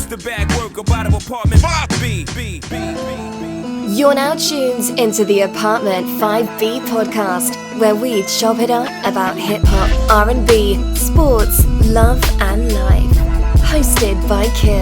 the bag work about of apartment 5B. You're now tuned into the Apartment 5B podcast, where we chop it up about hip-hop, R&B, sports, love and life. Hosted by Kill.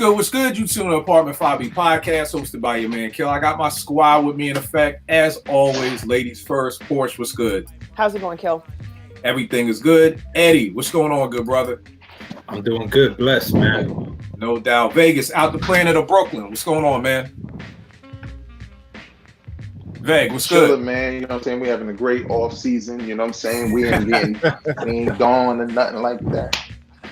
What's good? You tune in Apartment 5B podcast hosted by your man Kill. I got my squad with me in effect. As always, ladies first. Porsche, what's good? How's it going, Kill? Everything is good. Eddie, what's going on, good brother? I'm doing good. Blessed, man. No doubt. Vegas, out the planet of Brooklyn. What's going on, man? Veg, what's good? Man, you know what I'm saying? We're having a great off season, you know what I'm saying? We ain't gone and nothing like that.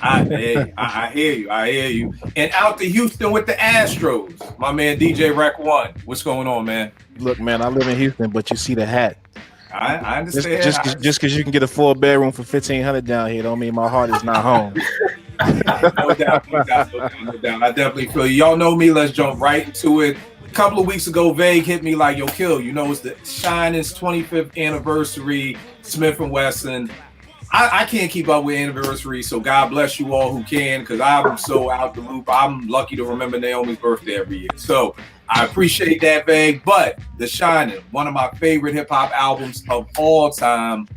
I hear you. And out to Houston with the Astros, my man DJ Rec One. What's going on, man? Look, man, I live in Houston, but you see the hat. I understand. Just because you can get a 4-bedroom for $1,500 down here, don't mean my heart is not home. No doubt. I definitely feel you. Y'all know me. Let's jump right into it. A couple of weeks ago, Vague hit me like, "Yo, Kill, you know it's the Shinin's 25th anniversary, Smif-N-Wessun." I can't keep up with anniversaries, so God bless you all who can, because I'm so out the loop. I'm lucky to remember Naomi's birthday every year. So I appreciate that, Vague. But The Shinin, one of my favorite hip-hop albums of all time.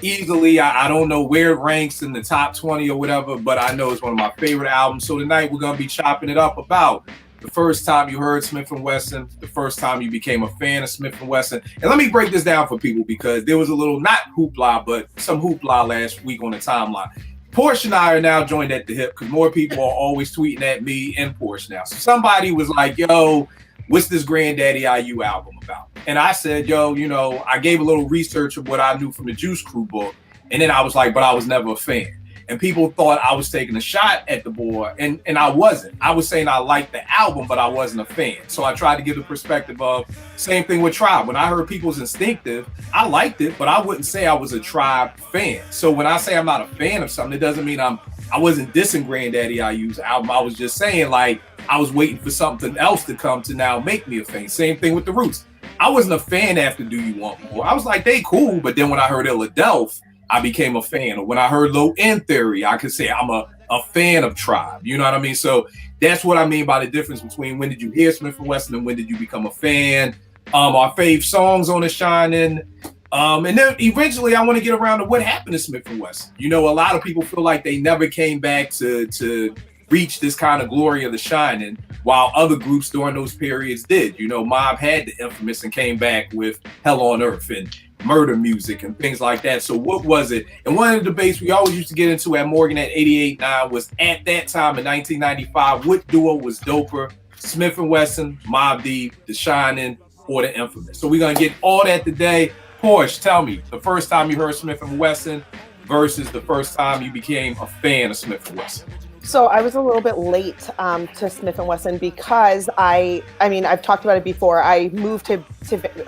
Easily, I don't know where it ranks in the top 20 or whatever, but I know it's one of my favorite albums. So tonight we're going to be chopping it up about the first time you heard Smif-N-Wessun, the first time you became a fan of Smif-N-Wessun. And let me break this down for people, because there was a little, not hoopla, but some hoopla last week on the timeline. Porsche and I are now joined at the hip because more people are always tweeting at me and Porsche now. So somebody was like, "Yo, what's this Granddaddy IU album about?" And I said, "Yo, you know, I gave a little research of what I knew from the Juice Crew book." And then I was like, "But I was never a fan." And people thought I was taking a shot at the boy, and I wasn't. I was saying I liked the album, but I wasn't a fan. So I tried to give the perspective of same thing with Tribe. When I heard People's Instinctive, I liked it, but I wouldn't say I was a Tribe fan. So when I say I'm not a fan of something, it doesn't mean I wasn't dissing Granddaddy IU's album. I was just saying, like, I was waiting for something else to come to now make me a fan. Same thing with The Roots. I wasn't a fan after Do You Want More. I was like, they cool, but then when I heard Illadelph, I became a fan. Or when I heard Low End Theory, I could say I'm a fan of Tribe. You know what I mean? So that's what I mean by the difference between when did you hear Smif-N-Wessun and when did you become a fan. Our fave songs on The Shinin. And then eventually I want to get around to what happened to Smif-N-Wessun. You know, a lot of people feel like they never came back to reach this kind of glory of The Shinin, while other groups during those periods did. You know, Mobb had the infamous and came back with Hell on Earth and Murder Music and things like that. So what was it? And one of the debates we always used to get into at Morgan at 88.9 was, at that time in 1995, what duo was doper, Smif-N-Wessun, Mobb Deep, The Shinin, or The Infamous? So we're going to get all that today. Porsche, tell me, the first time you heard Smif-N-Wessun versus the first time you became a fan of Smif-N-Wessun. So I was a little bit late to Smif-N-Wessun because I mean, I've talked about it before. I moved to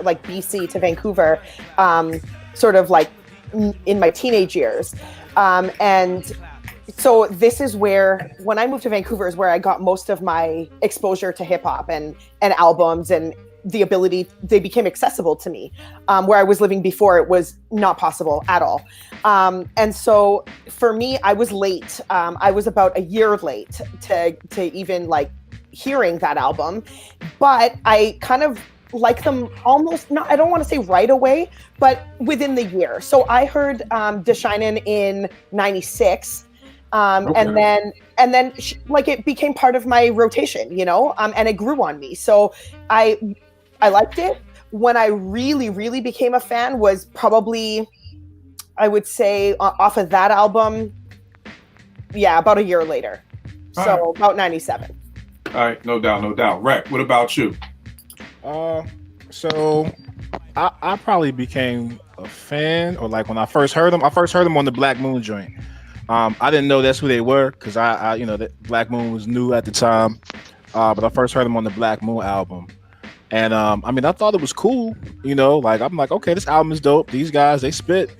like BC to Vancouver, sort of like in my teenage years. And so this is where, when I moved to Vancouver, is where I got most of my exposure to hip hop and albums, and the ability, they became accessible to me. Where I was living before, it was not possible at all. And so for me, I was late. I was about a year late to even like hearing that album, but I kind of like them almost, not, I don't want to say right away, but within the year. So I heard The Shinin in 96. Okay. and then like it became part of my rotation, you know, and it grew on me. So I liked it. When I really, really became a fan was probably, I would say, off of that album, yeah, about a year later. All so right. About 97. All right, no doubt. Rec, what about you? So I probably became a fan, or like when I first heard them on the Black Moon joint. I didn't know that's who they were because I you know, that Black Moon was new at the time. But I first heard them on the Black Moon album. And I mean, I thought it was cool, you know, like I'm like, okay, this album is dope. These guys, they spit.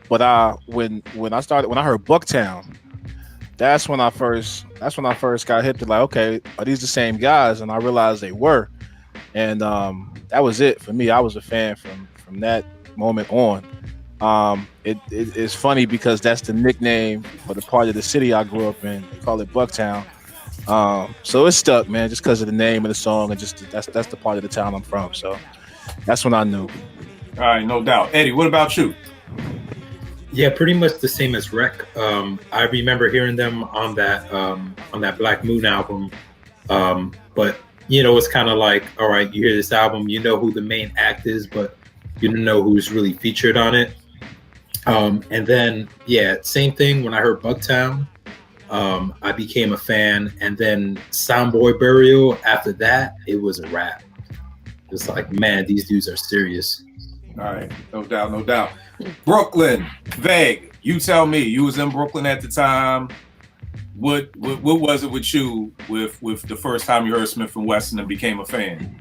But when I heard Bucktown, that's when I first got hit to like, okay, are these the same guys? And I realized they were. And that was it for me. I was a fan from that moment on. It's funny because that's the nickname for the part of the city I grew up in. They call it Bucktown. So it stuck, man, just because of the name of the song and just that's the part of the town I'm from. So that's when I knew. All right, no doubt. Eddie, what about you? Yeah, pretty much the same as Rec. I remember hearing them on that Black Moon album. But you know, it's kind of like, all right, you hear this album, you know who the main act is, but you don't know who's really featured on it. And then, yeah, same thing when I heard Bucktown. I became a fan, and then Soundboy Burial. After that, it was a wrap. It's like, man, these dudes are serious. All right, no doubt, no doubt. Brooklyn, Veg, you tell me. You was in Brooklyn at the time. What was it with you with the first time you heard Smif-N-Wessun and became a fan?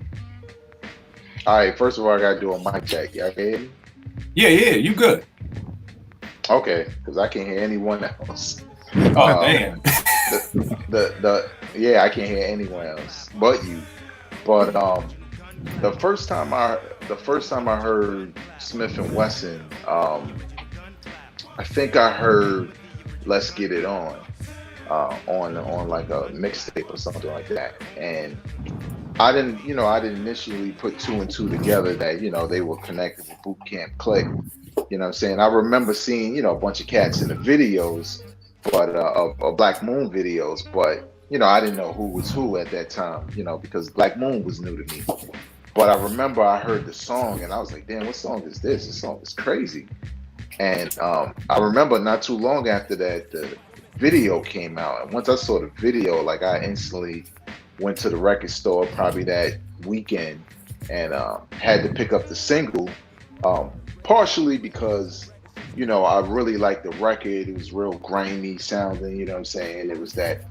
All right, first of all, I gotta do a mic check. Y'all can hear me? Yeah, you good. Okay, because I can't hear anyone else. Oh damn. Yeah, I can't hear anyone else but you. But the first time I heard Smif-N-Wessun, I think I heard "Let's Get It On" on like a mixtape or something like that, and I didn't initially put two and two together that they were connected with Camp Clik. You know what I'm saying? I remember seeing a bunch of cats in the videos, but Black Moon videos, but I didn't know who was who at that time, because Black Moon was new to me. But I remember I heard the song and I was like, damn, what song is this? This song is crazy. And I remember not too long after that, the video came out. And once I saw the video, like I instantly went to the record store probably that weekend and had to pick up the single, partially because, I really liked the record. It was real grimy sounding, you know what I'm saying? It was that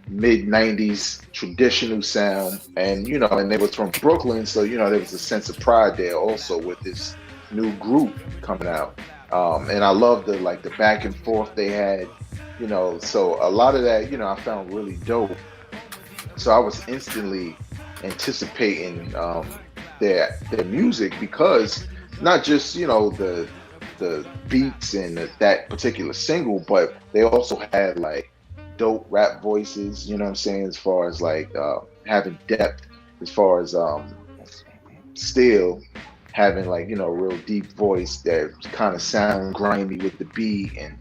mid-90s traditional sound, and and they was from Brooklyn, so there was a sense of pride there also with this new group coming out. And I loved the back and forth they had, so a lot of that, I found really dope. So I was instantly anticipating their music, because not just the beats and that particular single, but they also had dope rap voices, you know what I'm saying, as far as having depth, as far as still having real deep voice that kind of sound grimy with the beat, and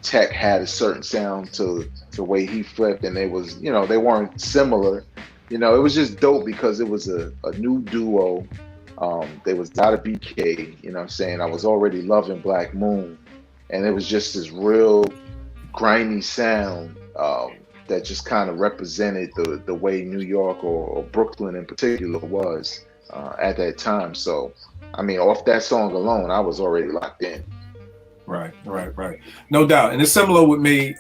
Tech had a certain sound to the way he flipped, and they was they weren't similar, it was just dope because it was a new duo. They was out of BK, you know what I'm saying. I was already loving Black Moon, and it was just this real grimy sound that just kind of represented the way New York or Brooklyn in particular was at that time. So, I mean, off that song alone, I was already locked in. Right. No doubt. And it's similar with me,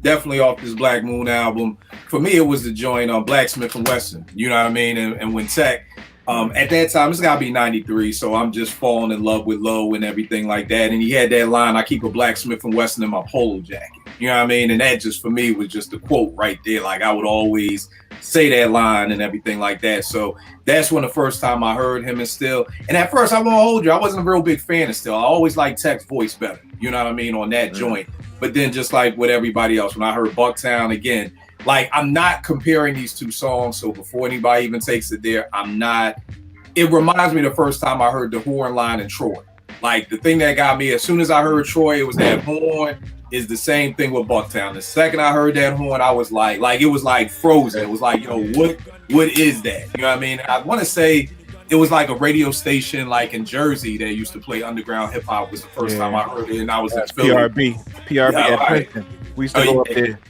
definitely off this Black Moon album. For me, it was the joint on Black Smif-N-Wessun, you know what I mean? And when Tech, at that time, it's gotta be 93, so I'm just falling in love with Low and everything like that. And he had that line, I keep a Black Smif-N-Wessun in my polo jacket. You know what I mean? And that just, for me, was just a quote right there. Like, I would always say that line and everything like that. So that's when the first time I heard him. And at first, I won't hold you, I wasn't a real big fan of Still. I always liked Tech's voice better, you know what I mean, on that joint. But then just like with everybody else, when I heard Bucktown again, I'm not comparing these two songs. So before anybody even takes it there, it reminds me the first time I heard the horn line in Troy. The thing that got me, as soon as I heard Troy, it was that horn. Is the same thing with Bucktown. The second I heard that horn, I was like it was frozen. It was what is that? You know what I mean? I want to say it was a radio station in Jersey that used to play underground hip hop. Was the first time I heard it, and I was in Philly. PRB at Princeton. We used to go up there.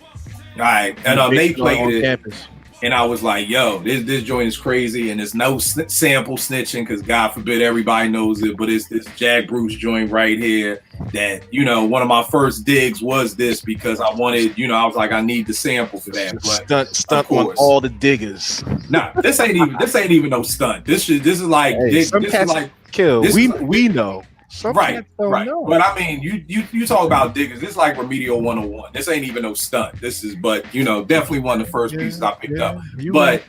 All right, and they played it. Campus. and I was like, yo, this joint is crazy, and there's no sample snitching, because God forbid everybody knows it, but it's this Jack Bruce joint right here that, you know, one of my first digs was this, because I wanted, you know, I was like, I need the sample for that. But stunt on all the diggers. Nah, this ain't even no stunt. This is like, Hey, this is like kill. This We know. Some right. cats don't know. But I mean, you talk about diggers. This is like Remedial 101. This ain't even no stunt. This is, but you know, definitely one of the first pieces I picked up. But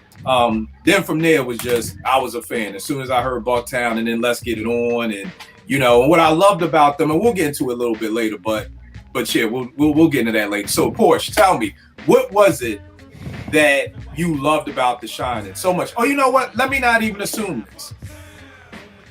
then from there was just, I was a fan. As soon as I heard Bucktown and then Let's Get It On, and you know what I loved about them, and we'll get into it a little bit later. But yeah, we'll get into that later. So Porsche, tell me, what was it that you loved about The Shinin so much? Oh, you know what? Let me not even assume this.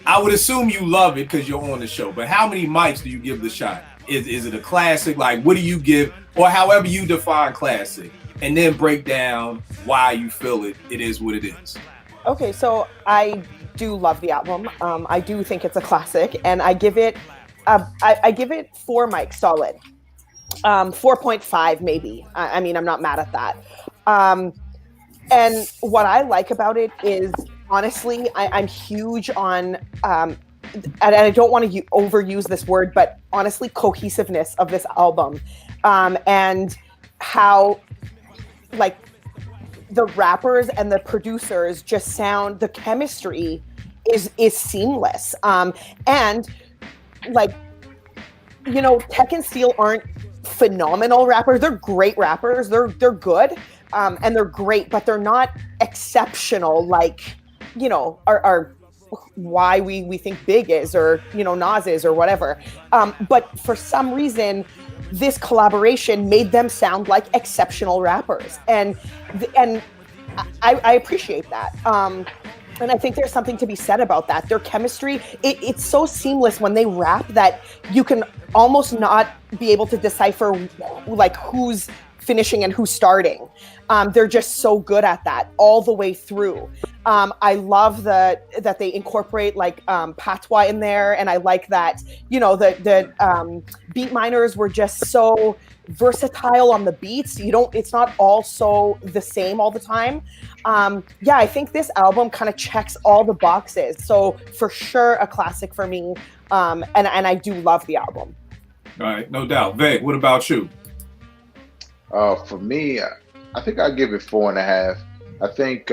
I would assume you love it because you're on the show, but how many mics do you give The Shinin? Is it a classic? Like, what do you give, or however you define classic, and then break down why you feel it is what it is. Okay, so I do love the album. I do think it's a classic, and I give it, I give it 4 mics solid, 4.5 maybe. I mean, I'm not mad at that. And what I like about it is, honestly, I'm huge on, and I don't want to overuse this word, but honestly, cohesiveness of this album, and how, like, the rappers and the producers just sound, the chemistry is seamless. And like, you know, Tech and Steel aren't phenomenal rappers. They're great rappers. They're good, and they're great, but they're not exceptional. Like, you know, are why we think Big is, or, you know, Nas is, or whatever. But for some reason, this collaboration made them sound like exceptional rappers, and I appreciate that. And I think there's something to be said about that. Their chemistry, it's so seamless when they rap that you can almost not be able to decipher like who's finishing and who's starting. They're just so good at that all the way through. I love that they incorporate like patois in there, and I like that, you know, the beat miners were just so versatile on the beats. It's not all so the same all the time. Yeah, I think this album kind of checks all the boxes. So for sure, a classic for me. And I do love the album. All right, no doubt. Veg, what about you? For me, I think I give it 4.5. I think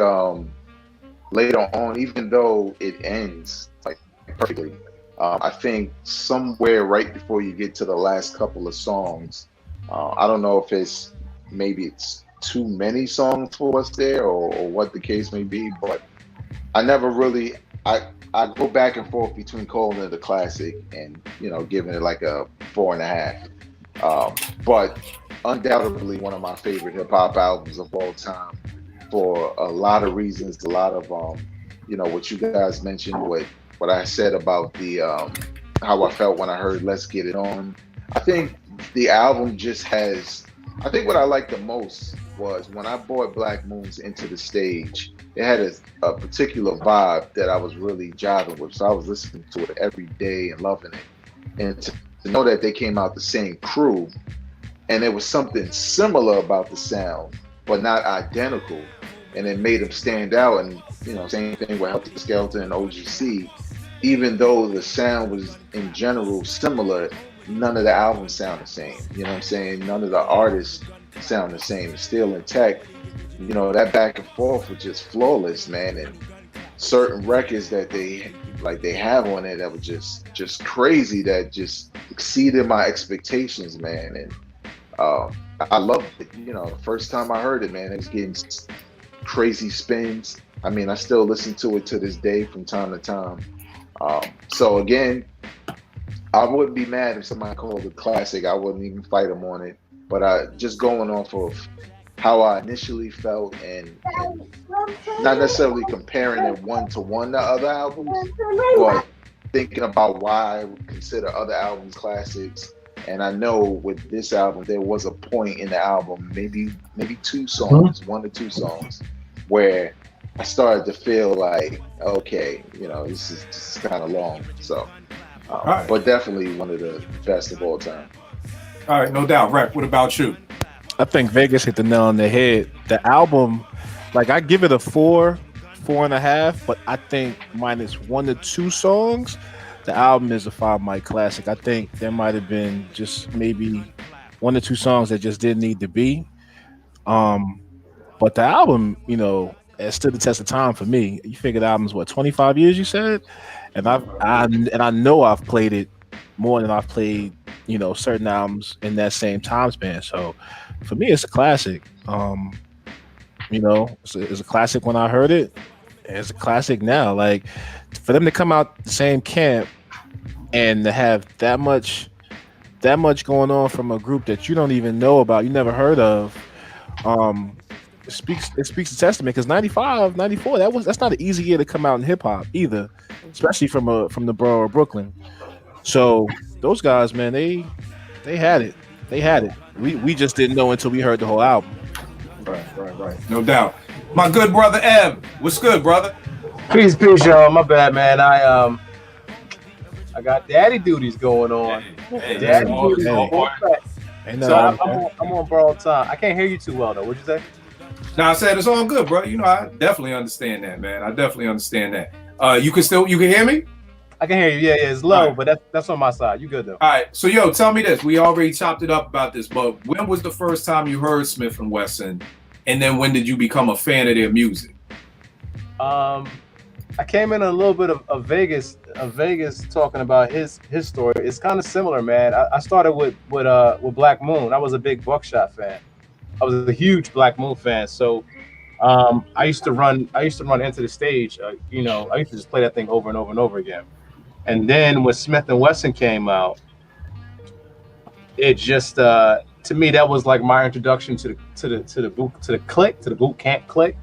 later on, even though it ends like perfectly, I think somewhere right before you get to the last couple of songs, I don't know if it's too many songs for us there, or what the case may be, but I never really, I go back and forth between calling it a classic and, you know, giving it like a 4.5. But undoubtedly one of my favorite hip hop albums of all time for a lot of reasons. A lot of you know, what you guys mentioned, what I said about the how I felt when I heard Let's Get It On. I think the album just has, I think what I liked the most was when I bought Black Moon's Into the Stage, it had a particular vibe that I was really jiving with. So I was listening to it every day and loving it. And to know that they came out the same crew, and there was something similar about the sound, but not identical, and it made them stand out. And, you know, same thing with Helter Skelter and OGC. Even though the sound was in general similar, none of the albums sound the same. You know what I'm saying? None of the artists sound the same. Still intact. You know, that back and forth was just flawless, man. And certain records that they have on it that were just crazy, that just exceeded my expectations, man. And I loved it. You know, the first time I heard it, man, it was getting crazy spins. I mean, I still listen to it to this day from time to time. So again, I wouldn't be mad if somebody called it a classic. I wouldn't even fight them on it. But just going off of how I initially felt, and not necessarily comparing it one-to-one to other albums, but thinking about why I would consider other albums classics. And I know with this album, there was a point in the album, maybe 2 songs, 1 or 2 songs, where I started to feel like, okay, you know, this is kind of long. So, right. But definitely one of the best of all time. All right, no doubt. Rep, what about you? I think Vegas hit the nail on the head. The album like I give it a 4.5, but I think minus 1 to 2 songs, the album is a 5 mic classic. I think there might have been just maybe 1 or 2 songs that just didn't need to be. But the album, you know, it stood the test of time for me. You figure the album's what, 25 years, you said? And I know I've played it more than I've played, you know, certain albums in that same time span. So for me, it's a classic. You know, it's a classic when I heard it. And it's a classic now. Like, for them to come out the same camp and to have that much going on from a group that you don't even know about, you never heard of, it speaks a testament, because 95, 94, that's not an easy year to come out in hip hop either, especially from the borough of Brooklyn. So those guys, man, they had it. They had it. We just didn't know until we heard the whole album. Right. No doubt. My good brother Ev, what's good, brother? Peace, y'all. My bad, man. I got daddy duties going on. Daddy duties on full track. So I'm on borrowed time. I can't hear you too well though. What'd you say? No, I said it's all good, bro. You know, I definitely understand that, man. I definitely understand that. You can hear me? I can hear you. Yeah, it's low, right. But that's on my side. You good though? All right. So, yo, tell me this. We already chopped it up about this, but when was the first time you heard Smif-N-Wessun, and then when did you become a fan of their music? I came in a little bit of Vegas talking about his story. It's kind of similar, man. I started with Black Moon. I was a big Buckshot fan. I was a huge Black Moon fan. So I used to run into the stage. You know, I used to just play that thing over and over and over again. And then when Smif-N-Wessun came out, it just to me that was like my introduction to the boot camp Clik.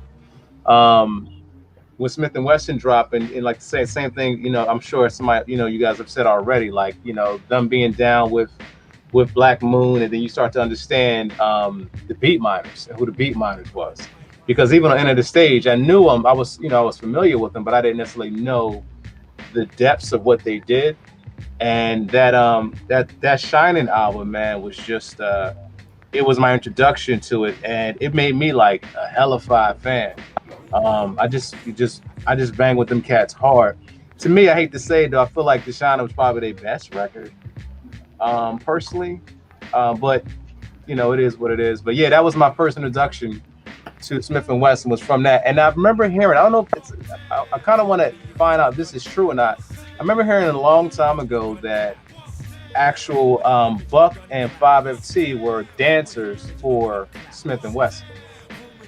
When Smif-N-Wessun dropped, and like the same thing, you know, I'm sure somebody, you know, you guys have said already, like, you know, them being down with Black Moon, and then you start to understand the Beat Miners and who the Beat Miners was, because even on End of the Stage, I knew them. I was familiar with them, but I didn't necessarily know the depths of what they did. And that Shinin album, man, was just it was my introduction to it, and it made me like a hella 5 fan. I just bang with them cats hard. To me, I hate to say it though, I feel like the Shinin was probably their best record, personally. But you know, it is what it is. But yeah, that was my first introduction to Smif-N-Wessun, was from that. And I remember hearing, I don't know if it's, I kind of want to find out if this is true or not. I remember hearing a long time ago that actual Buck and 5FT were dancers for Smif-N-Wessun.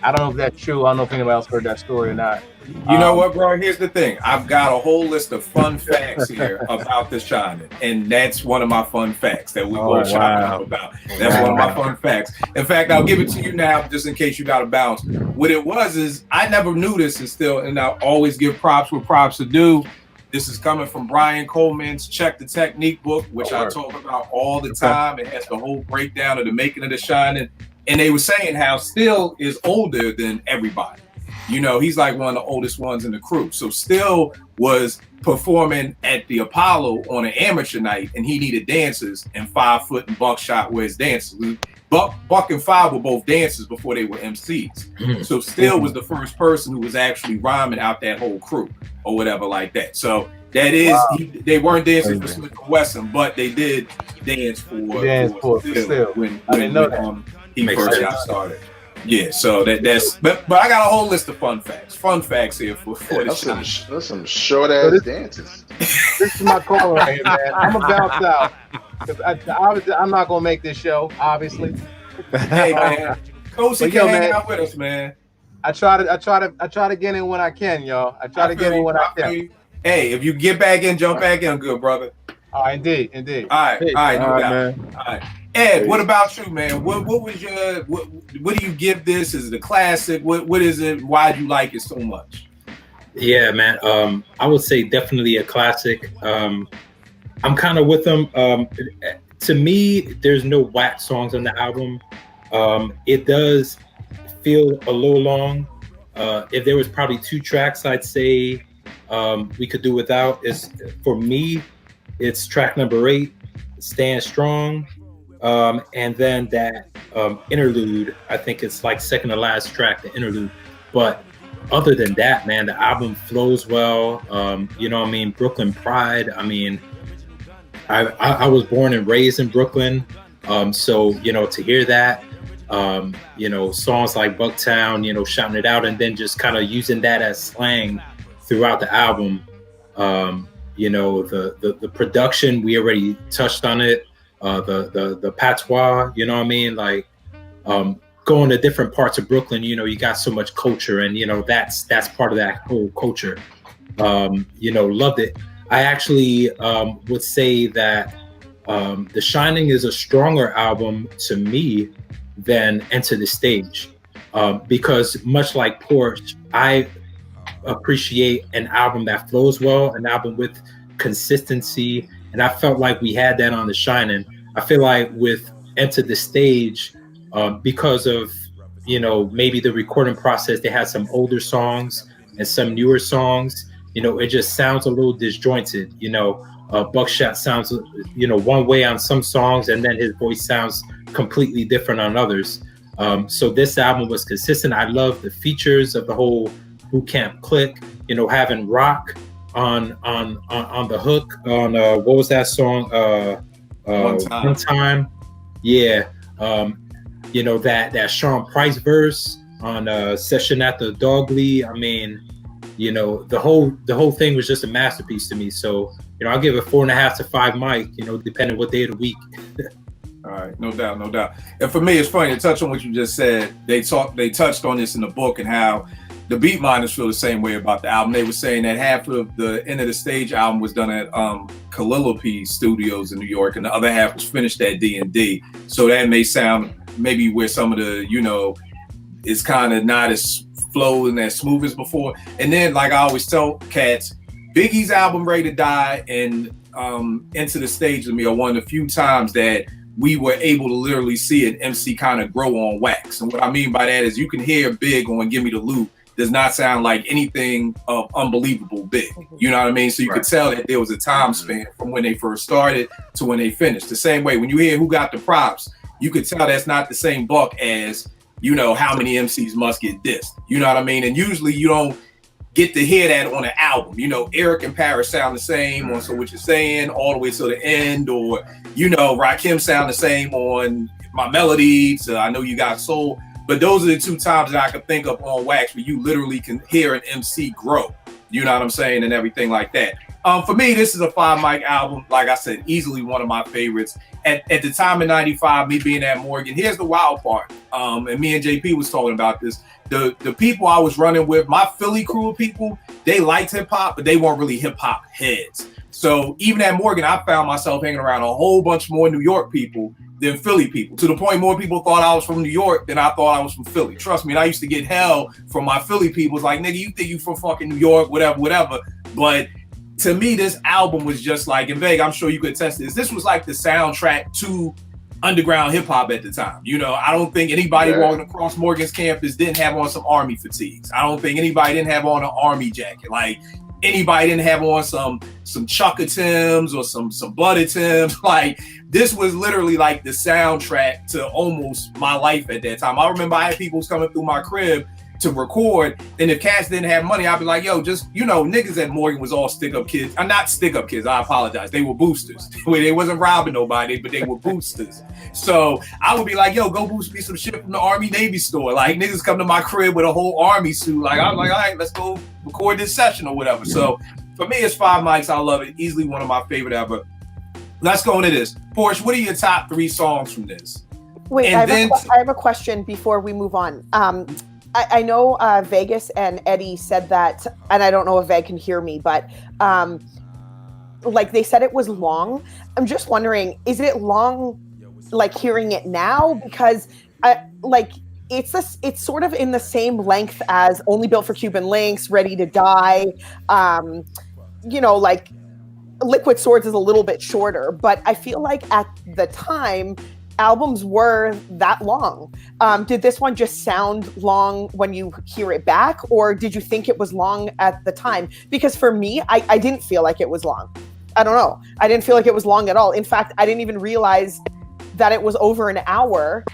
I don't know if that's true. I don't know if anybody else heard that story or not. You know what, bro? Here's the thing. I've got a whole list of fun facts here about the Shinin, and that's one of my fun facts that we both shot up about. That's one of my fun facts. In fact, I'll give it to you now, just in case you got to bounce. What it was is I never knew this, and I always give props where props are due. This is coming from Brian Coleman's Check the Technique book, which I talk about all the time. It has the whole breakdown of the making of the Shinin. And they were saying how Still is older than everybody. You know, he's like one of the oldest ones in the crew. So Still was performing at the Apollo on an amateur night, and he needed dancers, and 5 Foot and Buckshot were his dancers. Buck and 5 were both dancers before they were MCs. So Still was the first person who was actually rhyming out that whole crew or whatever like that. So that is, they weren't dancing for Smif-N-Wessun, but they did dance for Still. When I didn't know that. He first got started. Yeah, so that's but I got a whole list of fun facts here for that's some short ass dances. This is my call right here, man. I'm gonna bounce out because I'm not gonna make this show, obviously. Hey man, Kosi can hang out with us, man. I try to get in when I can, y'all. I try to get in when I can. Hey, if you get back in, jump back in, good brother. Indeed. All right, man. All right. Ed, what about you, man? What was your what do you give this? Is it a classic? What is it? Why do you like it so much? Yeah, man. I would say definitely a classic. I'm kind of with them. To me, there's no whack songs on the album. It does feel a little long. If there was probably 2 tracks, I'd say we could do without. For me, it's track number 8, Stand Strong. And then that interlude, I think it's like second to last track, the interlude. But other than that, man, the album flows well. You know what I mean? Brooklyn Pride. I mean, I was born and raised in Brooklyn. So, you know, to hear that, you know, songs like Bucktown, you know, shouting it out, and then just kind of using that as slang throughout the album. You know, the production, we already touched on it. The patois, you know what I mean? Like, going to different parts of Brooklyn, you know, you got so much culture, and you know that's part of that whole culture. You know, loved it. I actually would say that The Shining is a stronger album to me than Enter the Stage, because much like Porch, I appreciate an album that flows well, an album with consistency, and I felt like we had that on The Shining. I feel like with Enter the Stage, because of, you know, maybe the recording process, they had some older songs and some newer songs, you know, it just sounds a little disjointed. You know, Buckshot sounds, you know, one way on some songs, and then his voice sounds completely different on others. So this album was consistent. I love the features of the whole Camp Clik, you know, having Rock on the hook on what was that song? One Time. Yeah. You know, that Sean Price verse on Session at the Dogly. I mean, you know, the whole thing was just a masterpiece to me. So, you know, I'll give it 4.5 to 5 mic, you know, depending what day of the week. All right, no doubt. And for me, it's funny to touch on what you just said. They touched on this in the book, and how the beat miners feel the same way about the album. They were saying that half of the End of the Stage album was done at Calliope Studios in New York, and the other half was finished at D&D. So that may sound maybe where some of the, you know, it's kind of not as flowing as smooth as before. And then, like I always tell cats, Biggie's album Ready to Die and Into the Stage to me are one of the few times that we were able to literally see an MC kind of grow on wax. And what I mean by that is you can hear Big on Give Me the Loot does not sound like anything of Unbelievable Big. You know what I mean? So you could tell that there was a time span from when they first started to when they finished. The same way, when you hear Who Got the Props, you could tell that's not the same buck as, you know, How Many MCs Must Get Dissed. You know what I mean? And usually you don't get to hear that on an album. You know, Eric and Paris sound the same on So What You're Saying all the way to the end, or, you know, Rakim sound the same on My Melody, so I Know You Got Soul. But those are the two times that I could think of on wax where you literally can hear an MC grow. You know what I'm saying? And everything like that. For me, this is a 5 mic album. Like I said, easily one of my favorites. At the time in 95, me being at Morgan, here's the wild part. And me and JP was talking about this. The people I was running with, my Philly crew of people, they liked hip hop, but they weren't really hip hop heads. So even at Morgan, I found myself hanging around a whole bunch more New York people than Philly people, to the point more people thought I was from New York than I thought I was from Philly. Trust me, and I used to get hell from my Philly people. It's like, nigga, you think you from fucking New York, whatever. But to me, this album was just like, and Veg, I'm sure you could attest to this, this was like the soundtrack to underground hip hop at the time. You know, I don't think anybody walking across Morgan's campus didn't have on some Army fatigues. I don't think anybody didn't have on an Army jacket. Like, anybody didn't have on some Chukka Timbs or some Butter Timbs. Like, this was literally like the soundtrack to almost my life at that time. I remember I had people coming through my crib to record, and if cats didn't have money, I'd be like, yo, just, you know, niggas at Morgan was all stick-up kids. Not stick-up kids, I apologize. They were boosters. They wasn't robbing nobody, but they were boosters. So I would be like, yo, go boost me some shit from the Army Navy store. Like, niggas come to my crib with a whole Army suit. Like, I'm like, all right, let's go record this session or whatever. So for me, it's 5 mics. I love it. Easily one of my favorite ever. Let's go into this. Porsche, what are your top 3 songs from this? Wait, I have a question before we move on. I know Vegas and Eddie said that, and I don't know if Veg can hear me, but like they said it was long. I'm just wondering, is it long, like hearing it now? Because it's sort of in the same length as Only Built for Cuban Links, Ready to Die. You know, like Liquid Swords is a little bit shorter, but I feel like at the time, albums were that long. Did this one just sound long when you hear it back, or did you think it was long at the time? Because for me, I didn't feel like it was long. I don't know. I didn't feel like it was long at all. In fact, I didn't even realize that it was over an hour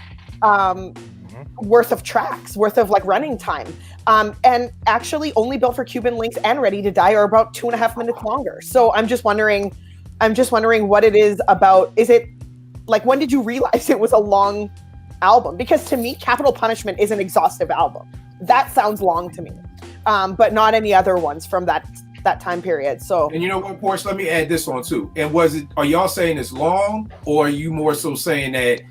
worth of tracks, worth of like running time. And actually, Only Built for Cuban Links and Ready to Die are about 2.5 minutes longer. So I'm just wondering what it is about. Is it like, when did you realize it was a long album? Because to me, Capital Punishment is an exhaustive album. That sounds long to me, but not any other ones from that time period. So, and you know what, Porsche, let me add this on too. And are y'all saying it's long, or are you more so saying that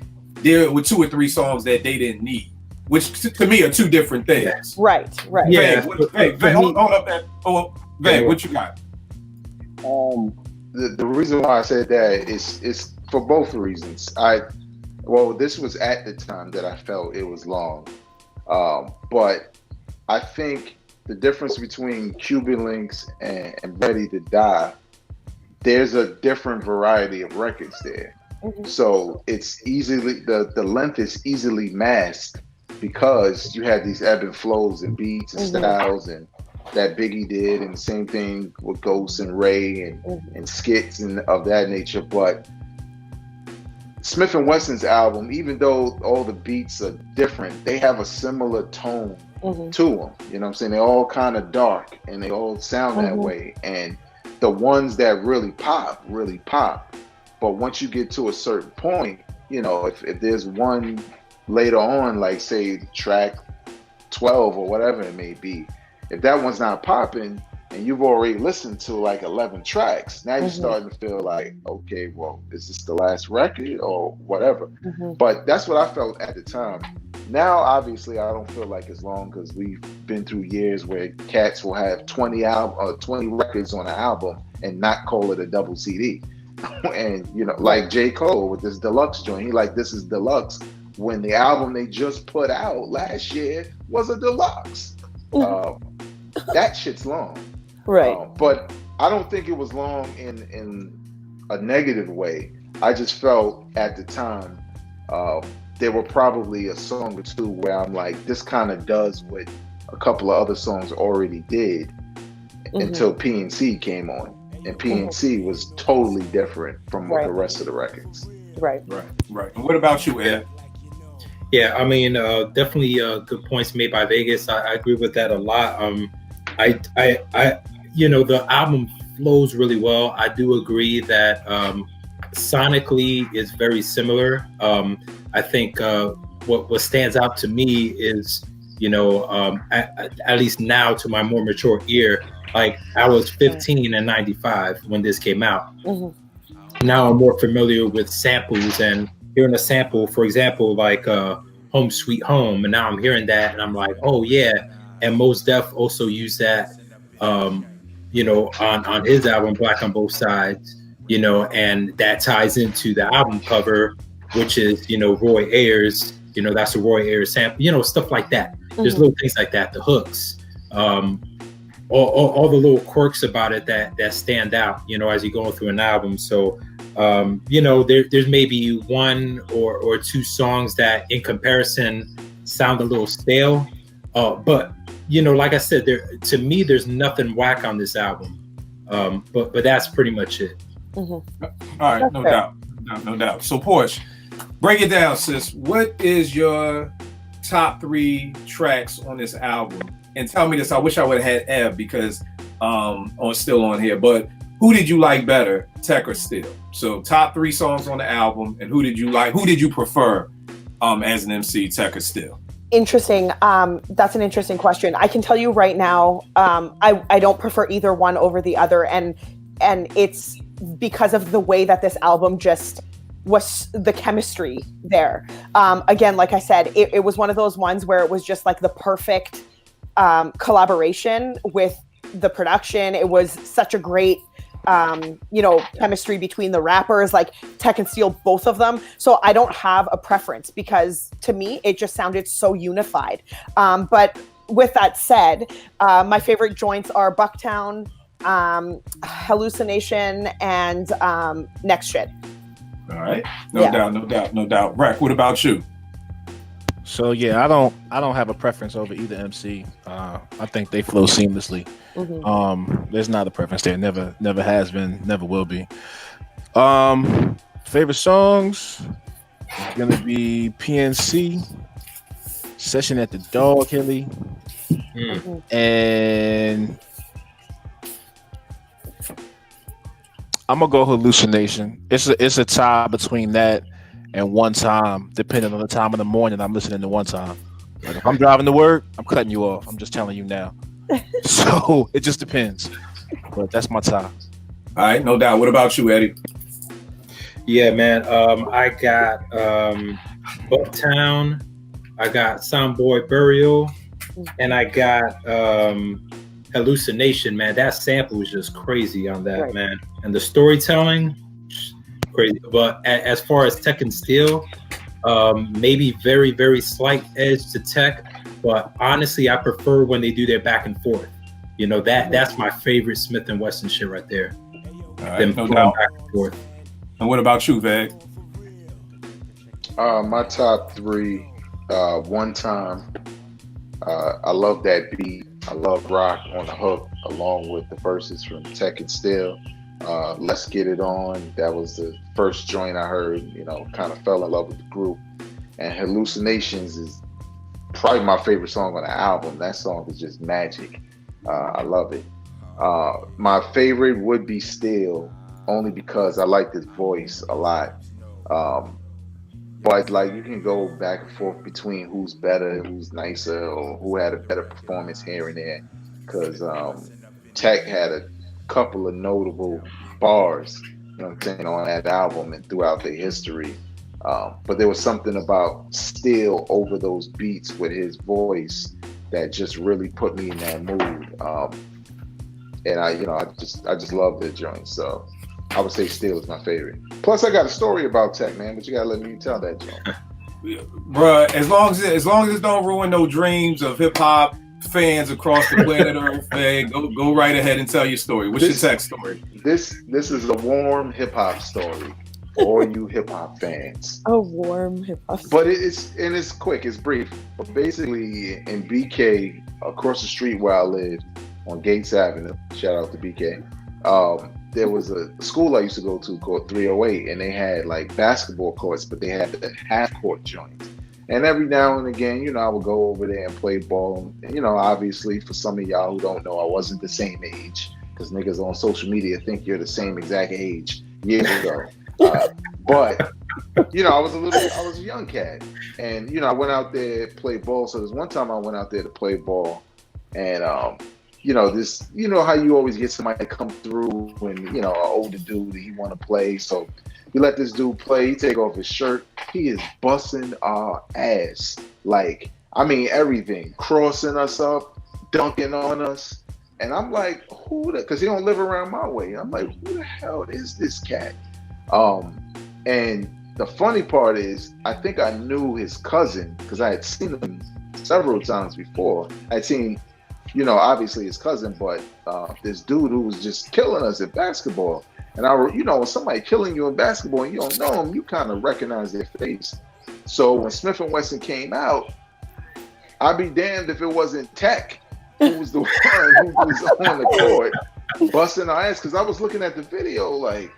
there were 2 or 3 songs that they didn't need, which to me are 2 different things? Right. Yeah. Hey, hold up, Van, what you got? The reason why I said that is for both reasons. This was at the time that I felt it was long, but I think the difference between Cuban Links and Ready to Die, there's a different variety of records there. Mm-hmm. So it's easily, the length is easily masked because you have these ebb and flows and beats and styles and that Biggie did, and the same thing with Ghost and Ray and skits and of that nature. But Smif-N-Wesson's album, even though all the beats are different, they have a similar tone to them. You know what I'm saying? They're all kind of dark and they all sound that way. And the ones that really pop. But once you get to a certain point, you know, if there's one later on, like say track 12 or whatever it may be, if that one's not popping and you've already listened to like 11 tracks, now you're starting to feel like, okay, well, is this the last record or whatever? But that's what I felt at the time. Now, obviously, I don't feel like it's long because we've been through years where cats will have 20 records on an album and not call it a double CD. And, you know, like J. Cole with this deluxe joint, he like, this is deluxe, when the album they just put out last year was a deluxe. That shit's long. Right. But I don't think it was long in a negative way. I just felt at the time there were probably a song or 2 where I'm like, this kind of does what a couple of other songs already did until PNC came on. And PNC was totally different from the rest of the records. Right. And what about you, Ed? Yeah, I mean, definitely good points made by Vegas. I agree with that a lot. I you know, the album flows really well. I do agree that sonically is very similar. I think what stands out to me is, you know, at least now to my more mature ear, like I was 15 in '95 when this came out. Now I'm more familiar with samples and hearing a sample, for example, like Home Sweet Home, and now I'm hearing that and I'm like, oh yeah. And Mos Def also used that, you know, on his album Black on Both Sides, you know, and that ties into the album cover, which is, you know, Roy Ayers, you know, that's a Roy Ayers sample, you know, stuff like that. There's little things like that, the hooks, all the little quirks about it that stand out, you know, as you're going through an album. So, you know, there's maybe 1 or 2 songs that in comparison sound a little stale. But, you know, like I said, to me, there's nothing whack on this album. But that's pretty much it. All right, no doubt. So, Porsche, break it down, sis. What is your top 3 tracks on this album? And tell me this. I wish I would have had Eb because still on here. But who did you like better, Tech or Still? So, top 3 songs on the album, and who did you like? Who did you prefer as an MC, Tech or Still? Interesting. That's an interesting question. I can tell you right now, I don't prefer either one over the other, and it's because of the way that this album just was, the chemistry there. Again, like I said, it was one of those ones where it was just like the perfect collaboration with the production. It was such a great you know, chemistry between the rappers, like Tech and Steel, both of them. So I don't have a preference because to me, it just sounded so unified. But with that said, my favorite joints are Bucktown, Hallucination, and Next Shit. All right. No doubt. Rack, what about you? So yeah, I don't have a preference over either MC. I think they flow seamlessly. There's not a preference there. Never has been. Never will be. Favorite songs is gonna be PNC, Session at the Dog Hilly, And I'm gonna go Hallucination. It's a tie between that and One Time, depending on the time of the morning I'm listening to One Time. Like if I'm driving to work, I'm cutting you off. I'm just telling you now. So it just depends. But that's my tie. All right, no doubt. What about you, Eddie? Yeah, man. I got Bucktown, I got Soundboy Burial, and I got Hallucination, man. That sample was just crazy on that, man. And the storytelling, crazy. But as far as Tech and Steel, maybe very, very slight edge to Tech. But honestly, I prefer when they do their back and forth. You know, that's my favorite Smif-N-Wessun shit right there. All right, no doubt. Back and forth. And what about you, Veg? My top three, One Time. I love that beat. I love Rock on the hook, along with the verses from Tech and Steel. Let's Get It On. That was the first joint I heard, you know, kind of fell in love with the group. And Hallucinations is probably my favorite song on the album. That song is just magic. I love it. My favorite would be Still, only because I like his voice a lot. But like you can go back and forth between who's better, who's nicer, or who had a better performance here and there. Because Tech had a couple of notable bars, you know what I'm saying, on that album and throughout their history. But there was something about Still over those beats with his voice that just really put me in that mood. And I just love the joint. So I would say Still is my favorite. Plus, I got a story about Tech, man, but you gotta let me tell that joint. Bruh, as long as it don't ruin no dreams of hip hop fans across the planet Earth, man, go right ahead and tell your story. What's your Tech story? This is a warm hip hop story for all you hip hop fans. A warm hip hop. But it's quick, it's brief. But basically, in BK, across the street where I lived on Gates Avenue, shout out to BK. There was a school I used to go to called 308, and they had like basketball courts, but they had the half court joints. And every now and again, you know, I would go over there and play ball. And, you know, obviously, for some of y'all who don't know, I wasn't the same age, because niggas on social media think you're the same exact age years ago. But you know, I was a young cat, and you know, I went out there to play ball. So there's one time I went out there to play ball, and you know how you always get somebody to come through when, you know, an older dude that he want to play. So we let this dude play. He take off his shirt. He is busting our ass. Like, I mean, everything. Crossing us up, dunking on us. And I'm like, because he don't live around my way. I'm like, who the hell is this cat? And the funny part is, I think I knew his cousin because I had seen him several times before. I'd seen, you know, obviously his cousin, but this dude who was just killing us at basketball. And you know, when somebody killing you in basketball and you don't know them, you kind of recognize their face. So when Smif-N-Wessun came out, I'd be damned if it wasn't Tech who was the one who was on the court busting our ass. Because I was looking at the video like,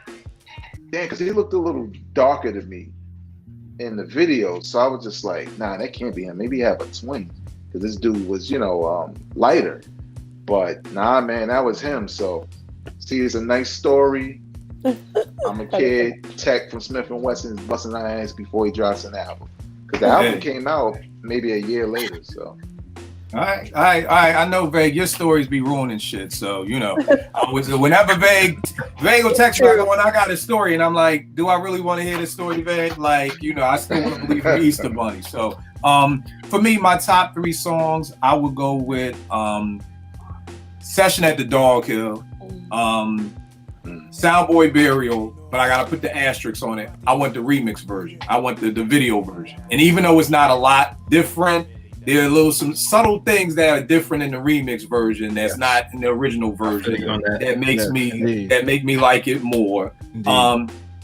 damn, because he looked a little darker to me in the video. So I was just like, nah, that can't be him. Maybe he have a twin. Because this dude was, you know, lighter. But nah, man, that was him. So, see, it's a nice story. I'm a kid. Tech from Smif-N-Wessun is busting our ass before he drops an album. Because the album came out maybe a year later. So, all right. I know, Vague, your stories be ruining shit. So, you know, whenever Vague will text me, when I got a story, and I'm like, do I really want to hear this story, Vague? Like, you know, I still want to believe in Easter Bunny. So, for me, my top three songs, I would go with Session at the Dog Hill, Soundboy Burial, but I gotta put the asterisks on it. I want the remix version. I want the video version. And even though it's not a lot different, there are some subtle things that are different in the remix version that's not in the original version that make me like it more.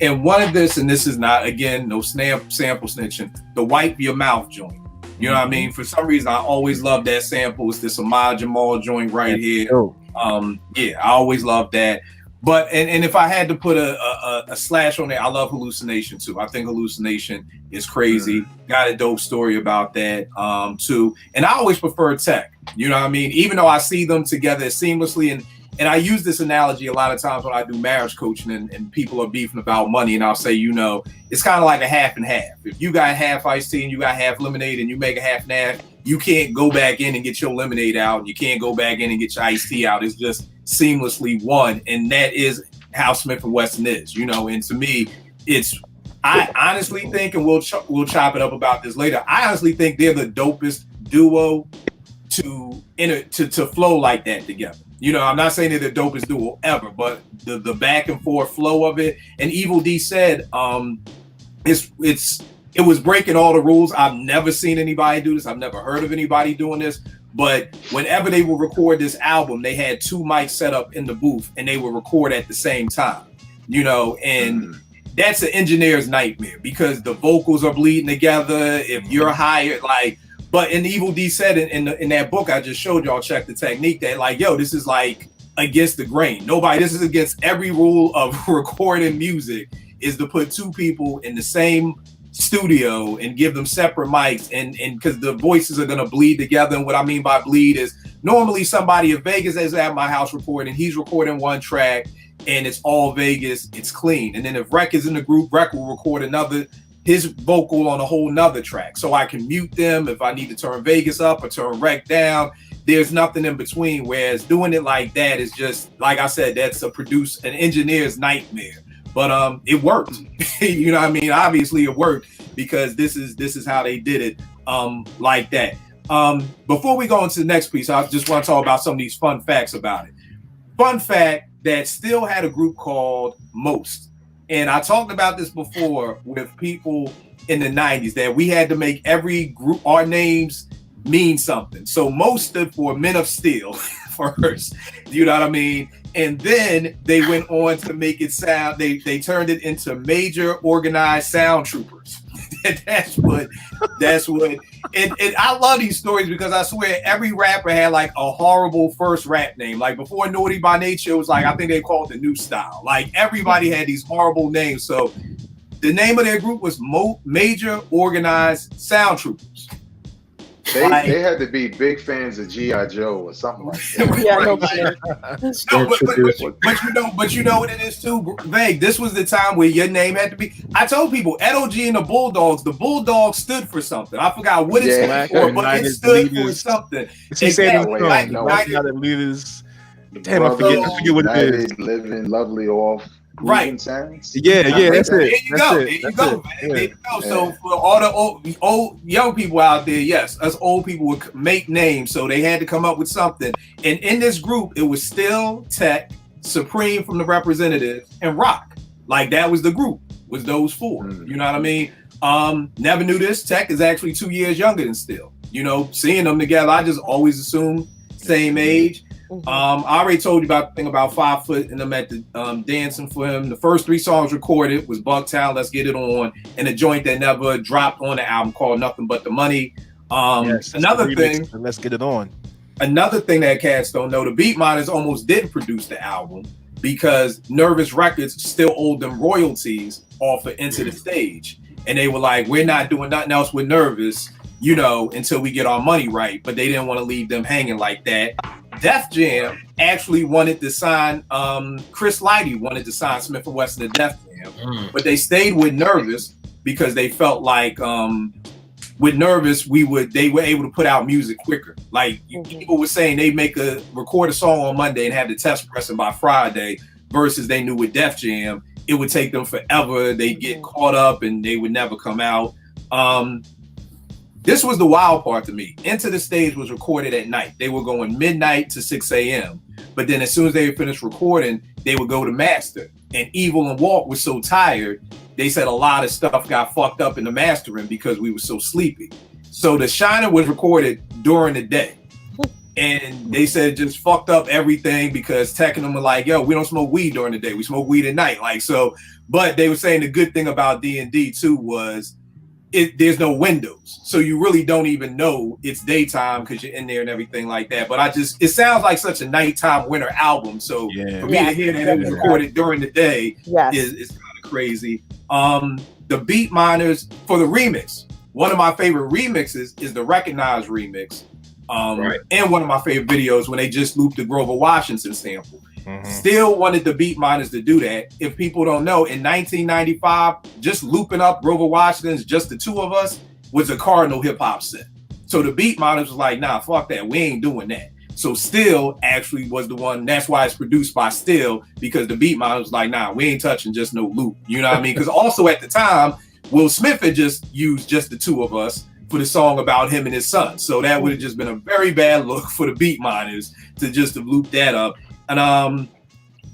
And one of this, and this is not, again, no sample snitching, the Wipe Your Mouth joint. You know what I mean? For some reason, I always love that sample. It's this Ahmad Jamal joint right here. Yeah, I always love that. But and if I had to put a slash on it, I love Hallucination too. I think Hallucination is crazy. Got a dope story about that too. And I always prefer Tech. You know what I mean? Even though I see them together seamlessly, and I use this analogy a lot of times when I do marriage coaching and people are beefing about money, and I'll say, you know, it's kind of like a half and half. If you got half iced tea and you got half lemonade and you make a half and half, you can't go back in and get your lemonade out, and you can't go back in and get your iced tea out. It's just seamlessly one, and that is how Smif-N-Wessun is, you know. And to me, I honestly think, and we'll chop it up about this later, I honestly think they're the dopest duo to flow like that together. You know, I'm not saying they're the dopest duo ever, but the back and forth flow of it. And Evil D said, it was breaking all the rules. I've never seen anybody do this. I've never heard of anybody doing this. But whenever they would record this album, they had 2 mics set up in the booth and they would record at the same time, you know, and that's an engineer's nightmare because the vocals are bleeding together. If you're hired, like, but in Evil D said in that book I just showed y'all, check the technique, that like, yo, this is like against the grain. This is against every rule of recording music, is to put 2 people in the same studio and give them separate mics, and because the voices are going to bleed together. And what I mean by bleed is normally somebody in Vegas is at my house recording, he's recording one track and it's all Vegas, it's clean. And then if Rec is in the group, Rec will record his vocal on a whole nother track, so I can mute them if I need to turn Vegas up or turn Rec down. There's nothing in between, whereas doing it like that is just, like I said, that's an engineer's nightmare. But it worked. You know what I mean? Obviously it worked because this is how they did it like that. Before we go into the next piece, I just want to talk about some of these fun facts about it. Fun fact that still had a group called Most. And I talked about this before with people in the 90s, that we had to make every group, our names mean something. So Most stood for Men of Steel first. You know what I mean? And then they went on to make it sound, they turned it into Major Organized Sound Troopers. that's what, and I love these stories because I swear every rapper had like a horrible first rap name. Like before Naughty by Nature, it was like, I think they called it the New Style. Like everybody had these horrible names. So the name of their group was Major Organized Sound Troopers. They had to be big fans of G.I. Joe or something like that. But you know what it is too, Vague. This was the time where your name had to be. I told people, Ed-O-G and the Bulldogs stood for something. I forgot what it stood for, but it stood for something. United Leaders. Damn, I forget what it is. Living lovely off. Right. Sounds. Yeah, that's it. There you go. So for all the old young people out there, yes, us old people would make names, so they had to come up with something. And in this group, it was still Tech, Supreme from the Representatives, and Rock. Like that was the group, was those 4. You know what I mean? Never knew this. Tech is actually 2 years younger than Still. You know, seeing them together, I just always assumed same age. I already told you about the thing about 5 foot and them at the dancing for him. The first 3 songs recorded was Bucktown, Let's Get It On, and a joint that never dropped on the album called Nothing But the Money. Another thing, Let's Get It On. Another thing that cats don't know, the Beatminers almost didn't produce the album because Nervous Records still owed them royalties off of Into the Stage, and they were like, we're not doing nothing else with Nervous, you know, until we get our money right. But they didn't want to leave them hanging like that. Def Jam actually wanted to sign, Chris Lighty wanted to sign Smif-N-Wessun to Def Jam, but they stayed with Nervous because they felt like with Nervous they were able to put out music quicker. Like people were saying they record a song on Monday and have the test pressing by Friday, versus they knew with Def Jam it would take them forever. They'd get caught up and they would never come out. This was the wild part to me. Into the Stage was recorded at night. They were going midnight to 6 a.m. But then as soon as they finished recording, they would go to master. And Evil and Walt were so tired, they said a lot of stuff got fucked up in the mastering because we were so sleepy. So the Shiner was recorded during the day. And they said it just fucked up everything because Tech and them were like, yo, we don't smoke weed during the day. We smoke weed at night. Like, so, but they were saying the good thing about D&D too was there's no windows, so you really don't even know it's daytime because you're in there and everything like that. But it sounds like such a nighttime winter album. So for me to hear that it was recorded during the day is kind of crazy. The Beat Miners for the remix. One of my favorite remixes is the Recognized remix. And one of my favorite videos when they just looped the Grover Washington sample. Still wanted the Beat Miners to do that. If people don't know, in 1995, just looping up Grover Washington's Just the Two of Us was a cardinal hip hop set. So the Beat Miners was like, nah, fuck that. We ain't doing that. So Still actually was the one. That's why it's produced by Still, because the Beat Miners was like, nah, we ain't touching just no loop. You know what I mean? Because also at the time, Will Smith had just used Just the Two of Us for the song about him and his son. So that would have just been a very bad look for the Beat Miners to just have looped that up. And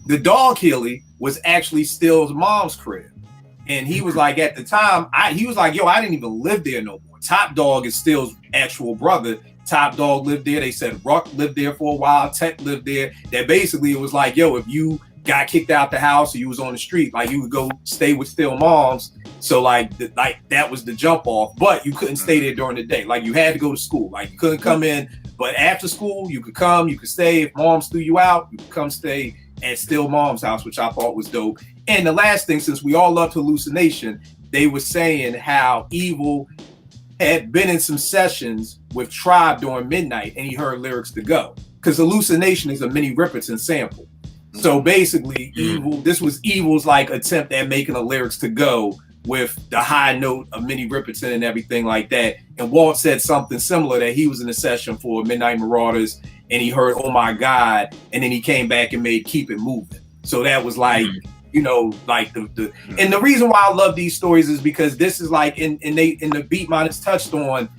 the Dog Hilly was actually Still's mom's crib. And he was like, at the time, he was like, yo, I didn't even live there no more. Top Dog is Still's actual brother. Top Dog lived there. They said Ruck lived there for a while. Tech lived there. That basically it was like, yo, if you got kicked out the house or you was on the street, like you would go stay with Still moms. So like that was the jump off, but you couldn't stay there during the day. Like you had to go to school. Like you couldn't come in, but after school you could come, you could stay. If moms threw you out, you could come stay at Still mom's house, which I thought was dope. And the last thing, since we all loved Hallucination, they were saying how Evil had been in some sessions with Tribe during Midnight and he heard Lyrics to Go, because Hallucination is a Minnie Riperton sample. So basically, this was Evil's like attempt at making a Lyrics to Go with the high note of Minnie Riperton and everything like that. And Walt said something similar, that he was in a session for Midnight Marauders and he heard Oh My God, and then he came back and made Keep It Moving. So that was like, you know, like the and the reason why I love these stories is because this is like in the Beat Miners touched on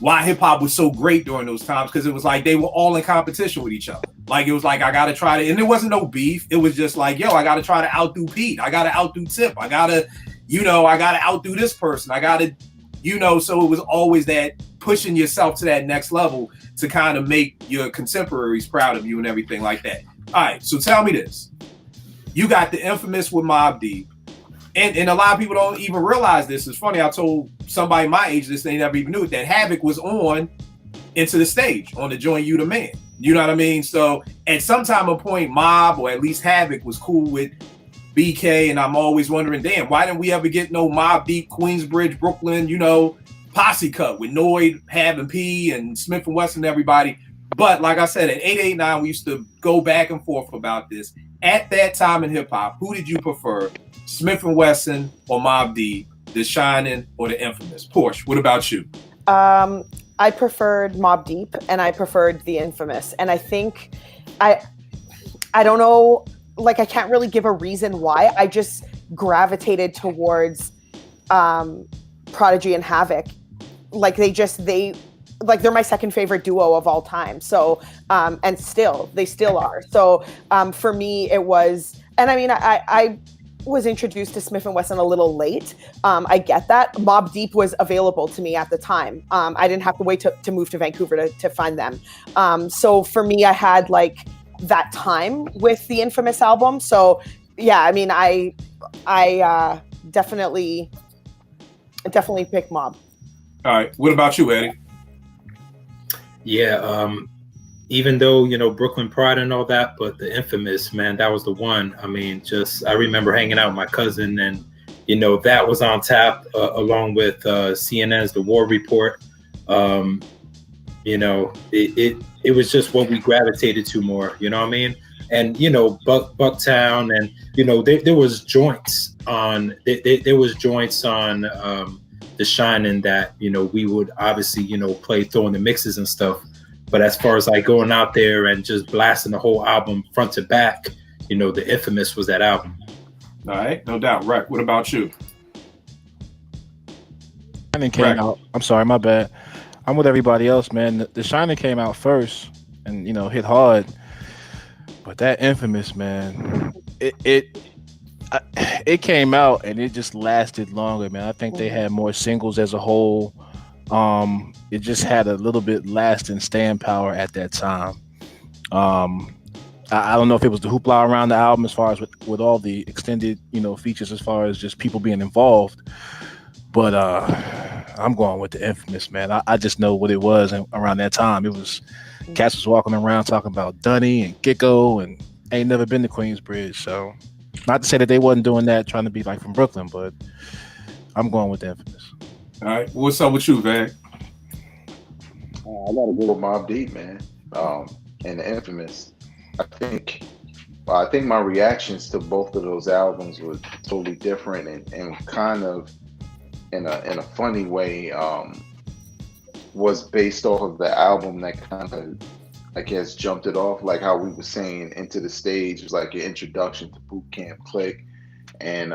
why hip hop was so great during those times, because it was like they were all in competition with each other. Like it was like, I gotta try to, and there wasn't no beef. It was just like, yo, I gotta try to outdo Pete. I gotta outdo Tip. I gotta outdo this person. I gotta, so it was always that pushing yourself to that next level to kind of make your contemporaries proud of you and everything like that. All right, so tell me this. You got the infamous with Mobb Deep. And a lot of people don't even realize this. It's funny, I told somebody my age this, they never even knew it, that Havoc was on Into the Stage on the joint You the Man. You know what I mean? So at some time or point, Mobb, or at least Havoc, was cool with BK, and I'm always wondering, damn, why didn't we ever get no Mobb Deep, Queensbridge, Brooklyn, posse cut with Noyd, Hab and P, and Smif-N-Wessun and everybody? But like I said, at 889, we used to go back and forth about this. At that time in hip hop, who did you prefer, Smif-N-Wessun or Mobb Deep, the Shinin or the Infamous? Porsche, what about you? I preferred Mobb Deep and I preferred the Infamous. And I think I don't know, like I can't really give a reason why. I just gravitated towards Prodigy and Havoc. Like they're my second favorite duo of all time. So and they still are. So for me it was, and I mean I was introduced to Smif-N-Wessun a little late. I get that. Mobb Deep was available to me at the time. I didn't have to wait to move to Vancouver to find them. So for me, I had like that time with the Infamous album. So yeah, I mean, I definitely pick Mobb. All right. What about you, Eddie? Yeah. Even though, Brooklyn Pride and all that, but the Infamous, man, that was the one. I mean, I remember hanging out with my cousin and, that was on tap along with CNN's The War Report. It was just what we gravitated to more, you know what I mean? And, Bucktown and, there was joints on, there was joints on the Shinin that, we would obviously, play, throwing the mixes and stuff. But as far as like going out there and just blasting the whole album front to back, the Infamous was that album. All right, no doubt. Rec, what about you? Shining came out. I'm sorry, my bad. I'm with everybody else, man. The Shining came out first and, hit hard. But that Infamous, man, it came out and it just lasted longer, man. I think they had more singles as a whole. It just had a little bit lasting staying power at that time. I don't know if it was the hoopla around the album as far as with all the extended, features as far as just people being involved. But I'm going with the Infamous, man. I just know what it was, and around that time, it was cats was walking around talking about Dunny and Gecko, and ain't never been to Queensbridge. So, not to say that they wasn't doing that, trying to be like from Brooklyn, but I'm going with the Infamous. All right, what's up with you, Vag? I gotta go with Mobb Deep, man. And the Infamous. I think my reactions to both of those albums were totally different and kind of in a funny way was based off of the album that kind of, I guess, jumped it off, like how we were saying Into the Stage was like your introduction to Camp Clik and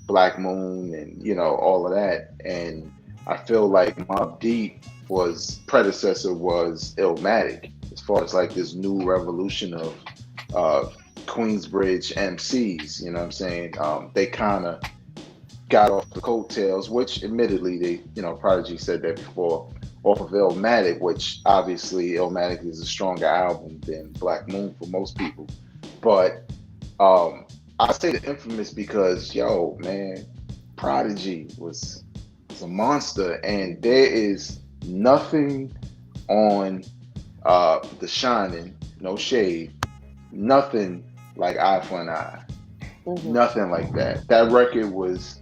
Black Moon and, you know, all of that. And I feel like Mobb Deep predecessor was Illmatic, as far as like this new revolution of Queensbridge MCs, you know what I'm saying? They kind of got off the coattails, which admittedly they, you know, Prodigy said that before, off of Illmatic, which obviously Illmatic is a stronger album than Black Moon for most people. But I say the Infamous because, yo, man, Prodigy was a monster, and there is nothing on the Shinin', no shade, nothing like Eye for an Eye. Mm-hmm. Nothing like that. That record was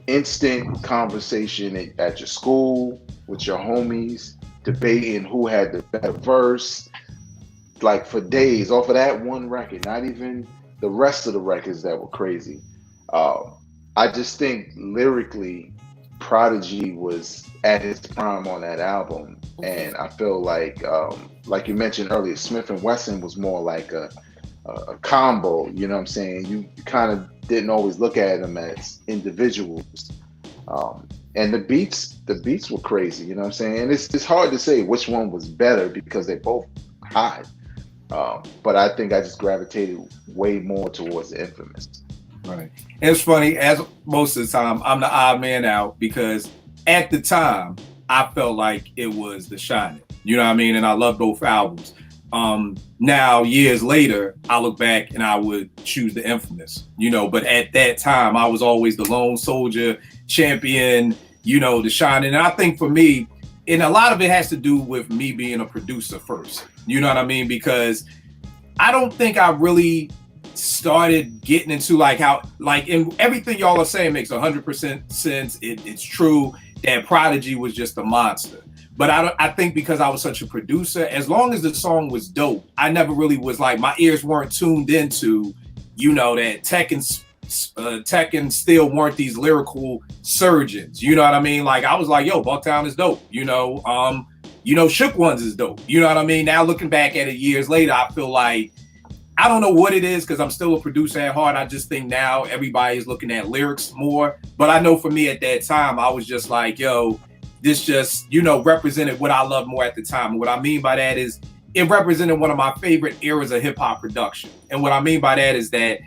instant conversation at your school with your homies, debating who had the better verse, like for days off of that one record, not even the rest of the records that were crazy. I just think lyrically, Prodigy was at his prime on that album, and I feel like you mentioned earlier, Smif-N-Wessun was more like a combo. You know what I'm saying? You kind of didn't always look at them as individuals, and the beats were crazy. You know what I'm saying? And it's hard to say which one was better because they both hot. But I think I just gravitated way more towards the Infamous. Right. It's funny, as most of the time, I'm the odd man out because at the time, I felt like it was the Shinin'. You know what I mean? And I love both albums. Now, years later, I look back and I would choose the Infamous, you know, but at that time, I was always the lone soldier, champion, you know, the Shinin'. And I think for me, and a lot of it has to do with me being a producer first. You know what I mean? Because I don't think I really started getting into like how, like, and everything y'all are saying makes 100% sense. It's true that Prodigy was just a monster. But I think because I was such a producer, as long as the song was dope, I never really was like, my ears weren't tuned into, you know, that Tech and Still weren't these lyrical surgeons. You know what I mean? Like, I was like, yo, Bucktown is dope. You know, Shook Ones is dope. You know what I mean? Now looking back at it years later, I feel like, I don't know what it is because I'm still a producer at heart. I just think now everybody is looking at lyrics more. But I know for me at that time, I was just like, yo, this just, you know, represented what I loved more at the time. And what I mean by that is it represented one of my favorite eras of hip hop production. And what I mean by that is that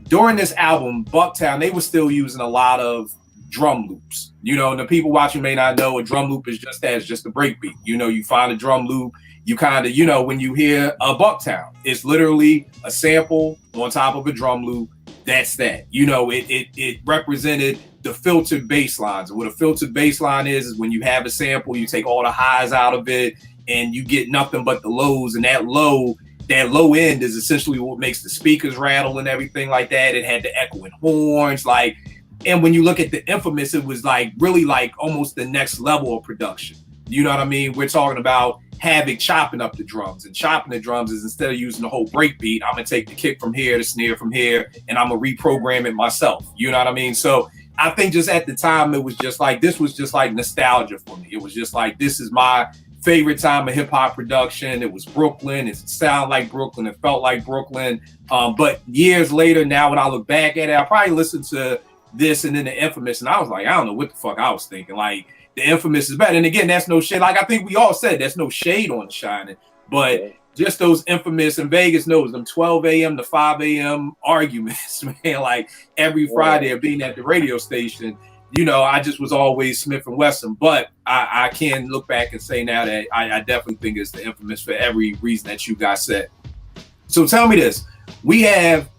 during this album, Bucktown, they were still using a lot of drum loops. You know, and the people watching may not know a drum loop is just that, it's just a breakbeat. You know, you find a drum loop, you kind of, you know, when you hear a Bucktown, it's literally a sample on top of a drum loop. That's that. You know, it represented the filtered bass lines. And what a filtered bass line is when you have a sample, you take all the highs out of it and you get nothing but the lows. And that low end is essentially what makes the speakers rattle and everything like that. It had the echoing horns, like, and when you look at the Infamous, it was like really like almost the next level of production. You know what I mean? We're talking about Havoc chopping up the drums, and chopping the drums is instead of using the whole break beat, I'm gonna take the kick from here, the snare from here, and I'm gonna reprogram it myself. You know what I mean? So I think just at the time, it was just like, this was just like nostalgia for me. It was just like, this is my favorite time of hip hop production. It was Brooklyn. It sounded like Brooklyn. It felt like Brooklyn. But years later, now when I look back at it, I probably listened to this and then the Infamous, and I was like, I don't know what the fuck I was thinking. Like, the Infamous is better. And again, that's no shade. Like, I think we all said there's no shade on the Shinin', but just those Infamous, and Vegas knows them 12 a.m. to 5 a.m. arguments, man, like every Friday of being at the radio station, you know, I just was always Smif-N-Wessun. But I can look back and say now that I definitely think it's the Infamous for every reason that you guys said. So tell me this. We have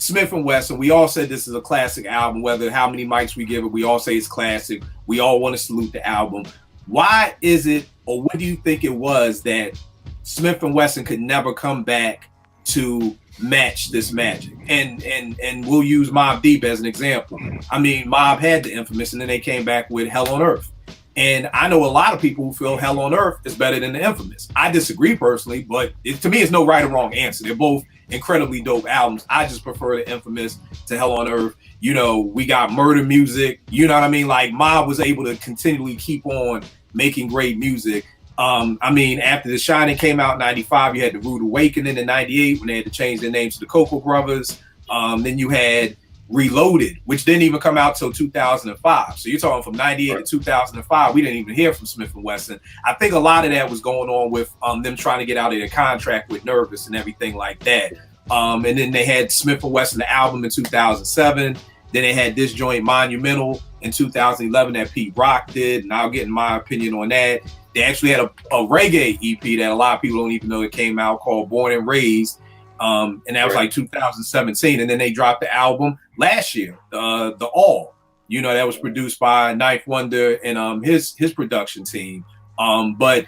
Smif-N-Wessun, we all said this is a classic album, whether how many mics we give it, we all say it's classic. We all want to salute the album. Why is it, or what do you think it was that Smif-N-Wessun could never come back to match this magic? And we'll use Mobb Deep as an example. I mean, Mobb had the Infamous, and then they came back with Hell on Earth. And I know a lot of people who feel Hell on Earth is better than the Infamous. I disagree personally, but to me, it's no right or wrong answer. They're both incredibly dope albums. I just prefer the Infamous to Hell on Earth. You know, we got Murder Music. You know what I mean? Like, Mobb was able to continually keep on making great music. I mean, after the Shinin came out in 95, you had the Rude Awakening in 98 when they had to change their names to the Cocoa Brothers. Then you had Reloaded, which didn't even come out till 2005. So you're talking from 98 to 2005, we didn't even hear from Smif-N-Wessun. I think a lot of that was going on with them trying to get out of their contract with Nervous and everything like that. And then they had Smif-N-Wessun, the album in 2007. Then they had this joint Monumental in 2011 that Pete Rock did, and I'll get in my opinion on that. They actually had a reggae EP that a lot of people don't even know it came out, called Born and Raised. And that was like 2017. And then they dropped the album last year, The All, you know, that was produced by Ninth Wonder and his production team. But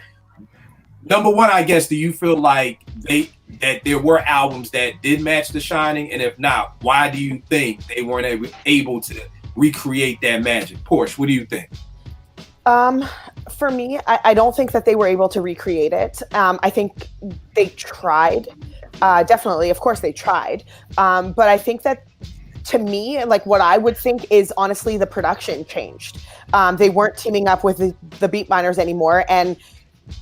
number one, I guess, do you feel like that there were albums that did match The Shining? And if not, why do you think they weren't able to recreate that magic? Porsche, what do you think? For me, I don't think that they were able to recreate it. I think they tried. Definitely, of course they tried. But I think that, to me, like, what I would think is, honestly, the production changed. They weren't teaming up with the Beatminers anymore. And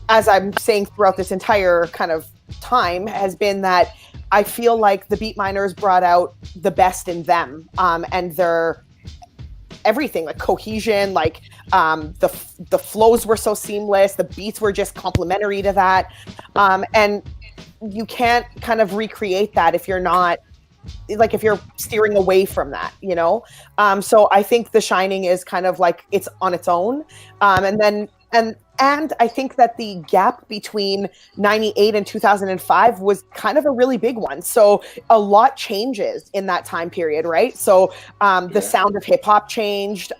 as I'm saying throughout this entire kind of time, has been that I feel like the Beatminers brought out the best in them, and their everything, like cohesion, like the flows were so seamless, the beats were just complementary to that, and you can't kind of recreate that if you're not, like, if you're steering away from that, you know. So I think The Shining is kind of like, it's on its own, and I think that the gap between 98 and 2005 was kind of a really big one. So a lot changes in that time period, right? So the sound of hip hop changed.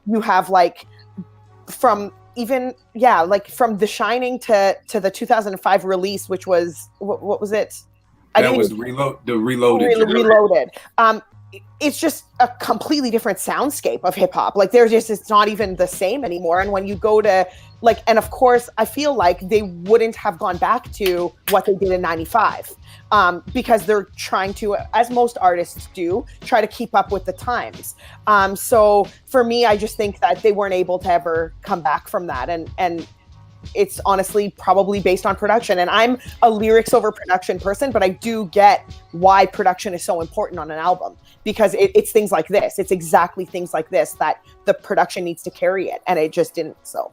You have, like, from even, like from The Shining to the 2005 release, which was, what was it? That was the Reloaded. Reloaded. It's just a completely different soundscape of hip hop. Like, it's not even the same anymore. And when you go to, like, and of course, I feel like they wouldn't have gone back to what they did in 95, because they're trying to, as most artists do, try to keep up with the times. So for me, I just think that they weren't able to ever come back from that. And it's honestly probably based on production. And I'm a lyrics over production person, but I do get why production is so important on an album, because it's things like this. It's exactly things like this that the production needs to carry it. And it just didn't. So.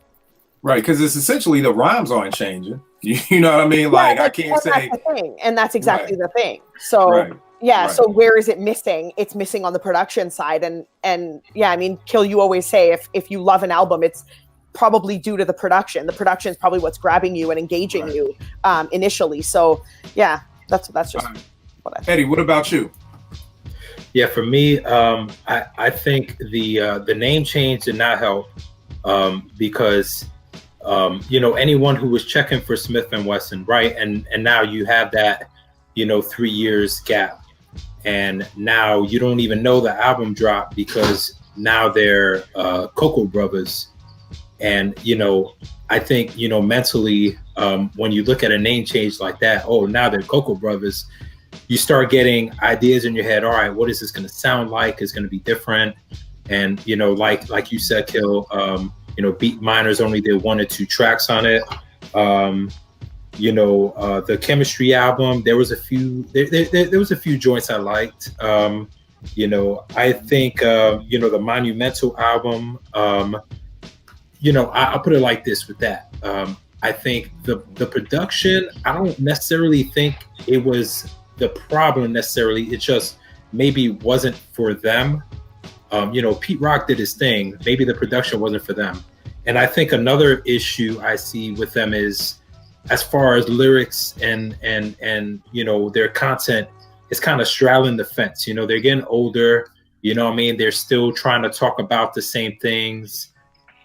Right. Because it's essentially the rhymes aren't changing. You know what I mean? Like, I can't say. That's the thing. And that's exactly the thing. So, so where is it missing? It's missing on the production side. And yeah, I mean, Kill, you always say if you love an album, it's probably due to the production. The production is probably what's grabbing you and engaging you initially. So yeah, that's just what I think. Eddie, what about you? Yeah, for me, I think the name change did not help, because you know, anyone who was checking for Smif-N-Wessun, right, and now you have that, you know, 3 years gap, and now you don't even know the album dropped because now they're Cocoa Brothers. And, you know, I think, you know, mentally, when you look at a name change like that, oh, now they're Cocoa Brothers, you start getting ideas in your head. All right, what is this going to sound like? It's going to be different. And, you know, like you said, Kill, you know, Beatminers only did 1 or 2 tracks on it. You know, the Chemistry album, there was a few joints I liked. You know, I think, you know, the Monumental album, you know, I'll put it like this with that. I think the production, I don't necessarily think it was the problem necessarily. It just maybe wasn't for them. You know, Pete Rock did his thing. Maybe the production wasn't for them. And I think another issue I see with them is, as far as lyrics and you know, their content, it's kind of straddling the fence. You know, they're getting older. You know what I mean? They're still trying to talk about the same things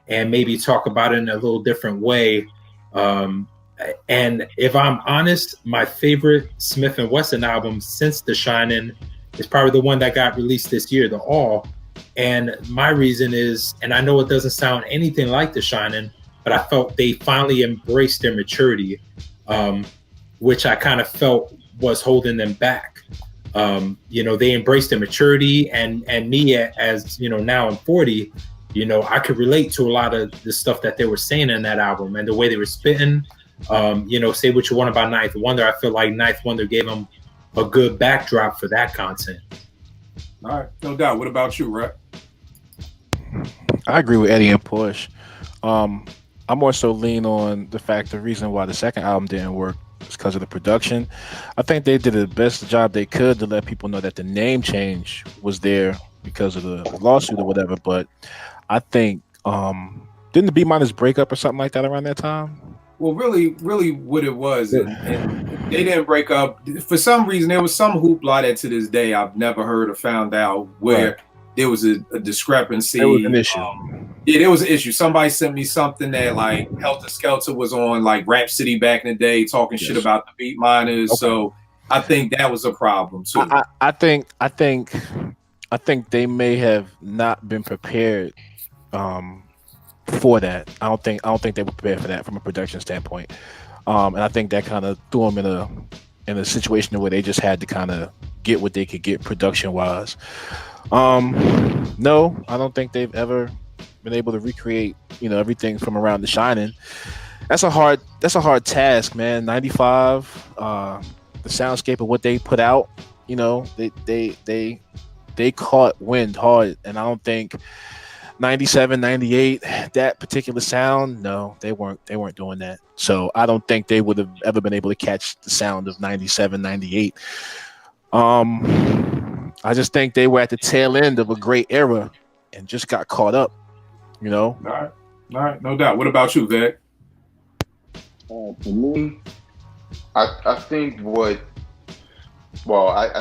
and maybe talk about it in a little different way. And if I'm honest, my favorite Smif-N-Wessun album since the Shinin is probably the one that got released this year, the All. And my reason is, and I know it doesn't sound anything like the Shinin, but I felt they finally embraced their maturity, which I kind of felt was holding them back. You know, they embraced their maturity, and me as you know, now I'm 40, you know, I could relate to a lot of the stuff that they were saying in that album and the way they were spitting. You know, say what you want about Ninth Wonder. I feel like Ninth Wonder gave them a good backdrop for that content. All right, no doubt. What about you, Rep? I agree with Eddie and Push. I more so lean on the fact the reason why the second album didn't work is because of the production. I think they did the best job they could to let people know that the name change was there because of the lawsuit or whatever. But I think didn't the B minus break up or something like that around that time? Well, really what it was, and they didn't break up. For some reason, there was some hoopla that to this day I've never heard or found out where there was a discrepancy. There was an issue. Yeah, there was an issue. Somebody sent me something that like Helter Skelter was on like Rap City back in the day talking shit about the beat miners. Okay. So I think that was a problem too. I think they may have not been prepared for that. I don't think they were prepared for that from a production standpoint. And I think that kind of threw them in a situation where they just had to kind of get what they could get production wise. No, I don't think they've ever been able to recreate, you know, everything from around the Shinin. That's a hard task, man. 95, the soundscape of what they put out, you know, they caught wind hard, and I don't think 97, 98, that particular sound, no, they weren't doing that. So I don't think they would have ever been able to catch the sound of 97, 98. I just think they were at the tail end of a great era and just got caught up, you know? All right, no doubt. What about you, Vic? For me, I think I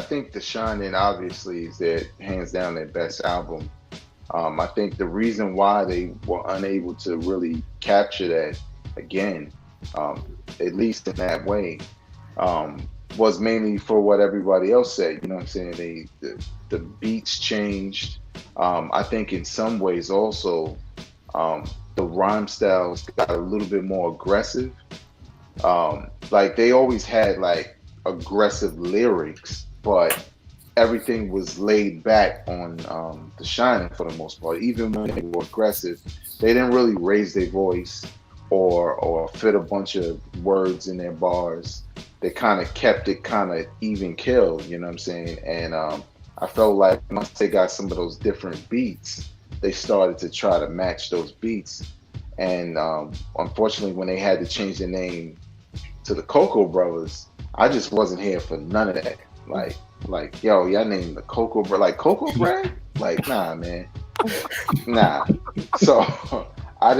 think the Shinin obviously is their hands down their best album. I think the reason why they were unable to really capture that again, at least in that way, was mainly for what everybody else said. You know what I'm saying? The beats changed. I think in some ways also the rhyme styles got a little bit more aggressive. Like they always had like aggressive lyrics, but everything was laid back on the Shinin for the most part. Even when they were aggressive, they didn't really raise their voice or fit a bunch of words in their bars. They kind of kept it kind of even killed, you know what I'm saying? And I felt like once they got some of those different beats, they started to try to match those beats. And unfortunately, when they had to change the name to the Cocoa Brothers, I just wasn't here for none of that. Like, yo, y'all named the Cocoa like Cocoa Bread? Like, nah, man. Nah. So I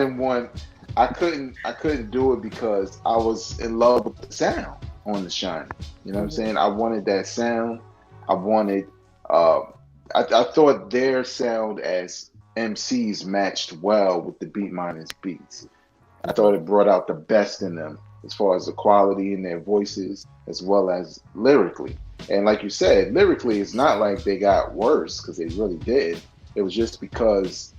couldn't do it because I was in love with the sound on the Shinin. You know what I'm saying? I wanted that sound. I wanted I thought their sound as MCs matched well with the beat miners beats. I thought it brought out the best in them as far as the quality in their voices as well as lyrically. And like you said, lyrically, it's not like they got worse because they really did. It was just because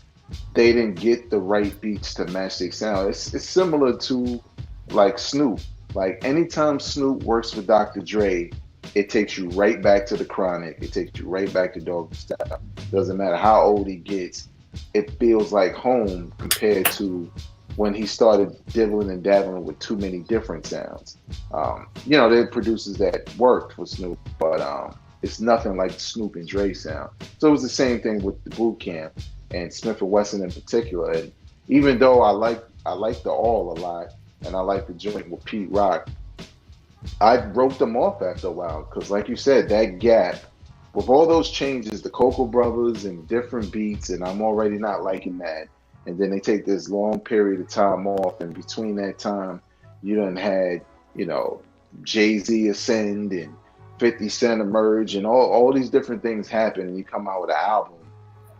they didn't get the right beats to match their sound. It's similar to like Snoop. Like anytime Snoop works with Dr. Dre, it takes you right back to the Chronic. It takes you right back to Doggy Style. Doesn't matter how old he gets, it feels like home compared to when he started dibbling and dabbling with too many different sounds. You know, there are producers that worked with Snoop, but it's nothing like Snoop and Dre sound. So it was the same thing with the Boot Camp and Smif-N-Wessun in particular. And even though I like the All a lot, and I like the joint with Pete Rock, I wrote them off after a while because, like you said, that gap with all those changes, the Cocoa Brothers and different beats, and I'm already not liking that. And then they take this long period of time off, and between that time, you done had, you know, Jay-Z ascend, and 50 Cent emerge, and all these different things happen, and you come out with an album,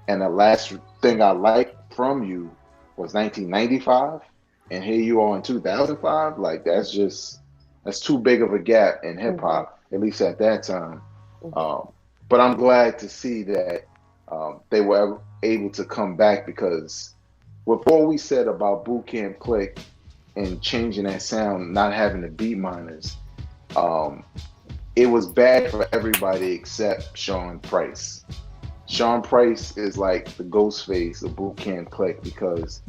and the last thing I liked from you was 1995, and here you are in 2005. Like that's too big of a gap in hip hop, at least at that time. But I'm glad to see that they were able to come back, because with what we said about Camp Clik and changing that sound, not having the beat miners, it was bad for everybody except Sean Price. Sean Price is like the ghost face of Camp Clik, because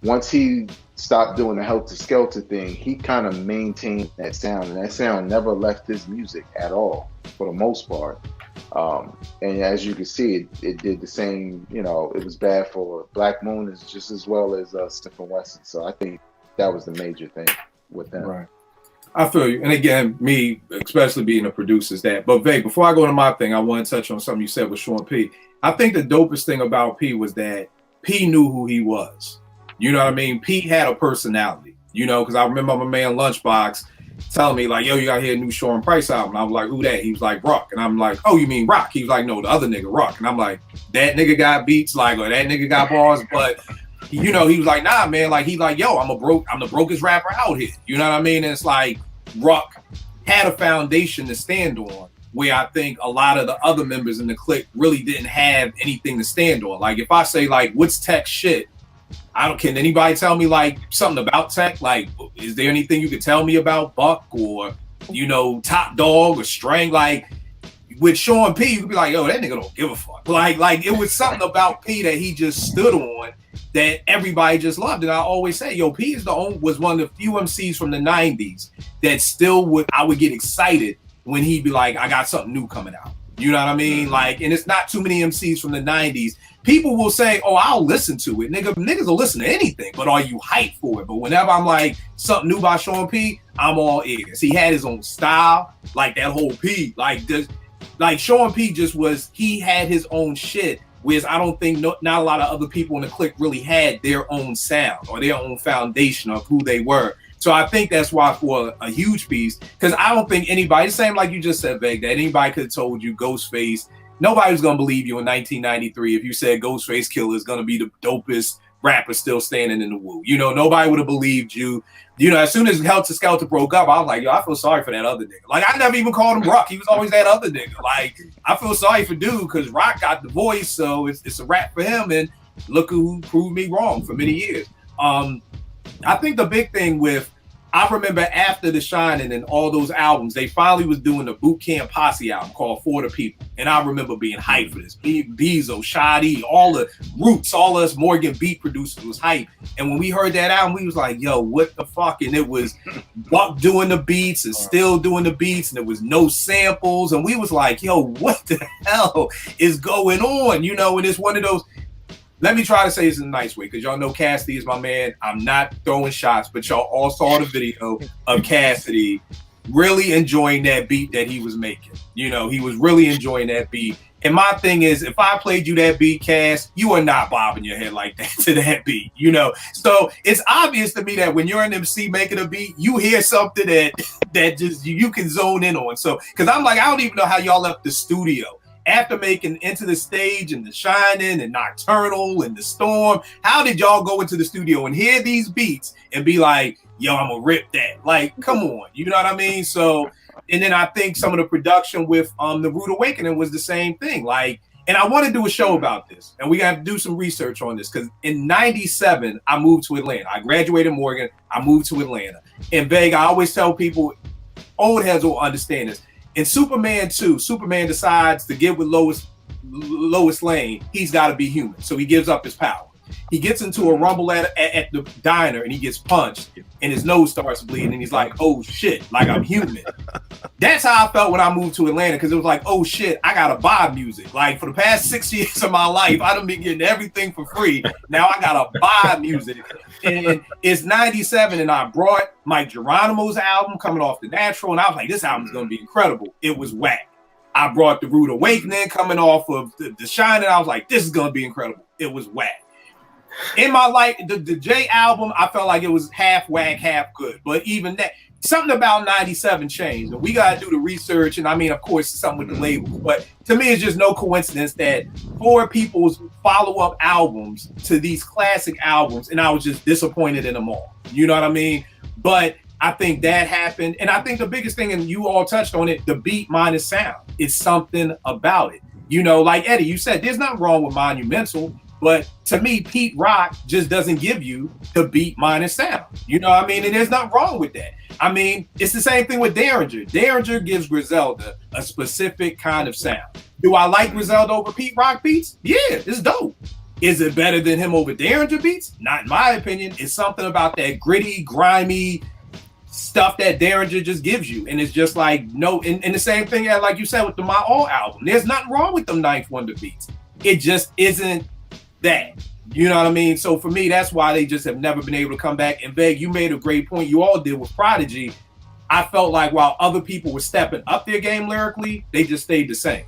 once he stopped doing the Helter Skelter thing, he kind of maintained that sound, and that sound never left his music at all, for the most part. And as you can see, it did the same. You know, it was bad for Black Moon just as well as Smif-N-Wessun. So I think that was the major thing with them. Right. I feel you. And again, me, especially being a producer, is that. But Vay, before I go to my thing, I want to touch on something you said with Sean P. I think the dopest thing about P was that P knew who he was. You know what I mean? P had a personality, you know, because I remember my man Lunchbox telling me, like, yo, you got to hear a new Sean Price album. And I was like, who that? He was like, Rock. And I'm like, oh, you mean Rock? He was like, no, the other nigga, Rock. And I'm like, that nigga got beats, like, or that nigga got bars. But, you know, he was like, nah, man. Like, he like, yo, I'm the brokest rapper out here. You know what I mean? And it's like, Rock had a foundation to stand on, where I think a lot of the other members in the clique really didn't have anything to stand on. Like, if I say, like, what's Tech shit? Can anybody tell me like something about Tech? Like, is there anything you could tell me about Buck or, you know, Top Dog or Strang? Like with Sean P, you could be like, yo, that nigga don't give a fuck. Like it was something about P that he just stood on that everybody just loved. And I always say, yo, P was one of the few MCs from the 90s that still I would get excited when he'd be like, I got something new coming out. You know what I mean? Like, and it's not too many MCs from the 90s. People will say, oh, I'll listen to it. Niggas will listen to anything, but are you hyped for it? But whenever I'm like, something new by Sean P, I'm all ears. He had his own style, like that whole P. Like Sean P he had his own shit, whereas I don't think not a lot of other people in the clique really had their own sound or their own foundation of who they were. So I think that's why for a huge piece, because I don't think anybody, same like you just said, Veg, that anybody could have told you Ghostface, nobody was going to believe you in 1993 if you said Ghostface Killer is going to be the dopest rapper still standing in the Woo. You know, nobody would have believed you. You know, as soon as Helter Skelter broke up, I was like, yo, I feel sorry for that other nigga. Like, I never even called him Rock. He was always that other nigga. Like, I feel sorry for dude because Rock got the voice, so it's a rap for him. And look who proved me wrong for many years. I think the big thing I remember after the Shinin' and all those albums, they finally was doing the Boot Camp Posse album called For the People. And I remember being hyped for this. Bezo, Shadi, all the Roots, all us Morgan beat producers was hyped. And when we heard that album, we was like, yo, what the fuck? And it was Buck doing the beats and still doing the beats, and there was no samples. And we was like, yo, what the hell is going on? You know, and it's one of those. Let me try to say this in a nice way, because y'all know Cassidy is my man. I'm not throwing shots, but y'all all saw the video of Cassidy really enjoying that beat that he was making. You know, he was really enjoying that beat. And my thing is, if I played you that beat, Cass, you are not bobbing your head like that to that beat, you know? So it's obvious to me that when you're an MC making a beat, you hear something that just you can zone in on. So, because I'm like, I don't even know how y'all left the studio. After making Into the Stage and The Shinin' and Nocturnal and The Storm, how did y'all go into the studio and hear these beats and be like, yo, I'm gonna rip that? Like, come on, you know what I mean? So, and then I think some of the production with The Rude Awakening was the same thing. Like, and I want to do a show about this, and we got to do some research on this, because in 97, I moved to Atlanta. I graduated Morgan, I moved to Atlanta. And Vega, I always tell people, old heads will understand this. In Superman 2, Superman decides to get with Lois Lane. He's got to be human, so he gives up his power. He gets into a rumble at the diner, and he gets punched, and his nose starts bleeding, and he's like, oh shit, like I'm human. That's how I felt when I moved to Atlanta, because it was like, oh shit, I gotta buy music. Like, for the past 6 years of my life, I done been getting everything for free. Now I gotta buy music. And it's 97, and I brought Mike Geronimo's album coming off The Natural, and I was like, this album's gonna be incredible. It was whack. I brought The Rude Awakening coming off of the Shinin'. I was like, this is gonna be incredible. It was whack. In my life, the J album, I felt like it was half whack, half good. But even that, something about 97 changed. And we got to do the research. And I mean, of course, something with the label. But to me, it's just no coincidence that 4 people's follow-up albums to these classic albums, and I was just disappointed in them all. You know what I mean? But I think that happened. And I think the biggest thing, and you all touched on it, the beat minus sound. It's something about it. You know, like Eddie, you said, there's nothing wrong with Monumental. But to me, Pete Rock just doesn't give you the beat minus sound. You know what I mean? And there's nothing wrong with that. I mean, it's the same thing with Derringer. Derringer gives Griselda a specific kind of sound. Do I like Griselda over Pete Rock beats? Yeah, it's dope. Is it better than him over Derringer beats? Not in my opinion. It's something about that gritty, grimy stuff that Derringer just gives you. And it's just like, no, and the same thing, like you said, with the My All album. There's nothing wrong with them Ninth Wonder beats. It just isn't that. You know what I mean? So for me, that's why they just have never been able to come back. And Veg, you made a great point. You all did with Prodigy. I felt like while other people were stepping up their game lyrically, they just stayed the same.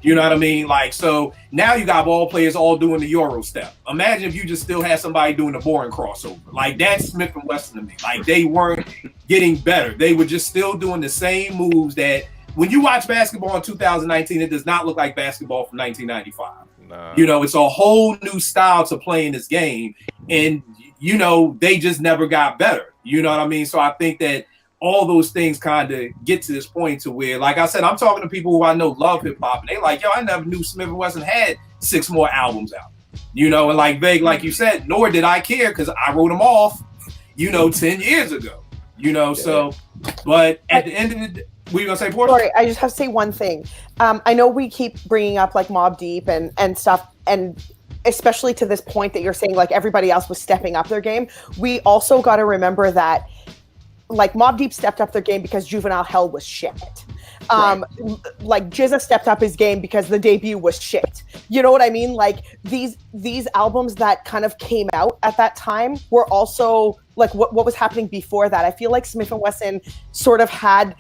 You know what I mean? Like, so now you got ball players all doing the Euro step. Imagine if you just still had somebody doing the boring crossover. Like, that's Smif-N-Wessun to me. Like, they weren't getting better. They were just still doing the same moves that when you watch basketball in 2019, it does not look like basketball from 1995. Nah. You know, it's a whole new style to play in this game. And, you know, they just never got better. You know what I mean? So I think that all those things kind of get to this point to where, like I said, I'm talking to people who I know love hip hop, and they like, yo, I never knew Smif-N-Wessun had 6 more albums out. You know, and like Veg, like you said, nor did I care because I wrote them off, you know, 10 years ago. You know, so, but at the end of the day, were you gonna say, Portia? Sorry, I just have to say one thing. I know we keep bringing up like Mobb Deep and stuff, and especially to this point that you're saying like everybody else was stepping up their game. We also got to remember that like Mobb Deep stepped up their game because Juvenile Hell was shit. Right. Like Jizza stepped up his game because the debut was shit. You know what I mean? Like these albums that kind of came out at that time were also like what was happening before that. I feel like Smif-N-Wessun sort of had,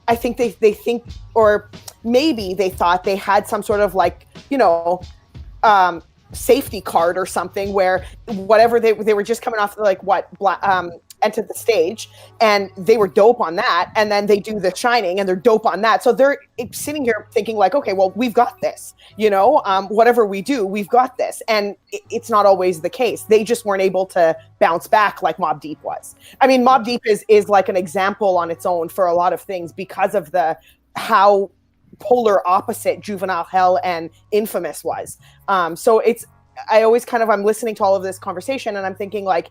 I think they think, or maybe they thought they had some sort of like, you know, safety card or something where whatever they were just coming off like entered the stage and they were dope on that, and then they do the Shining and they're dope on that, so they're sitting here thinking like, okay, well, we've got this, you know, whatever we do, we've got this. And it's not always the case. They just weren't able to bounce back like Mobb Deep was. I mean, Mobb Deep is like an example on its own for a lot of things because of how polar opposite Juvenile Hell and Infamous was. So I'm listening to all of this conversation and I'm thinking like,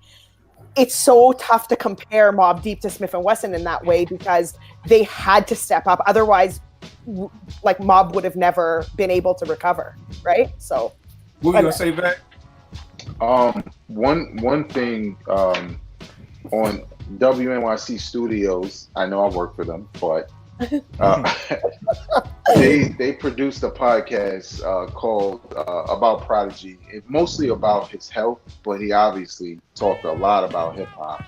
it's so tough to compare Mobb Deep to Smif-N-Wessun in that way because they had to step up. Otherwise, like Mobb would have never been able to recover, right? So, what were you gonna say, Beck? One thing on WNYC Studios, I know I work for them, but they produced a podcast called about Prodigy. It's mostly about his health, but he obviously talked a lot about hip hop.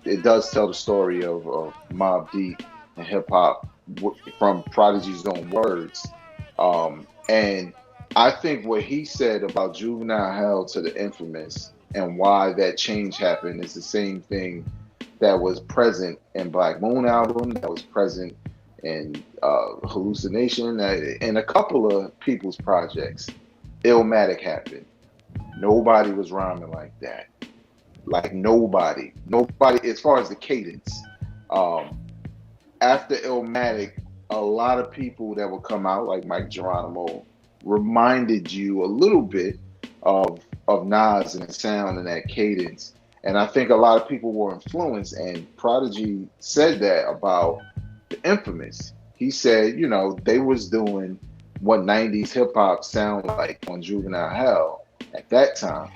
It does tell the story of Mobb Deep and hip hop from Prodigy's own words. And I think what he said about Juvenile Hell to the Infamous and why that change happened is the same thing that was present in Black Moon album, that was present in Hallucination, and a couple of people's projects. Illmatic happened. Nobody was rhyming like that. Like nobody, as far as the cadence. After Illmatic, a lot of people that would come out, like Mike Geronimo, reminded you a little bit of Nas and the sound and that cadence. And I think a lot of people were influenced, and Prodigy said that about the Infamous. He said, you know, they was doing what 90s hip hop sound like on Juvenile Hell at that time.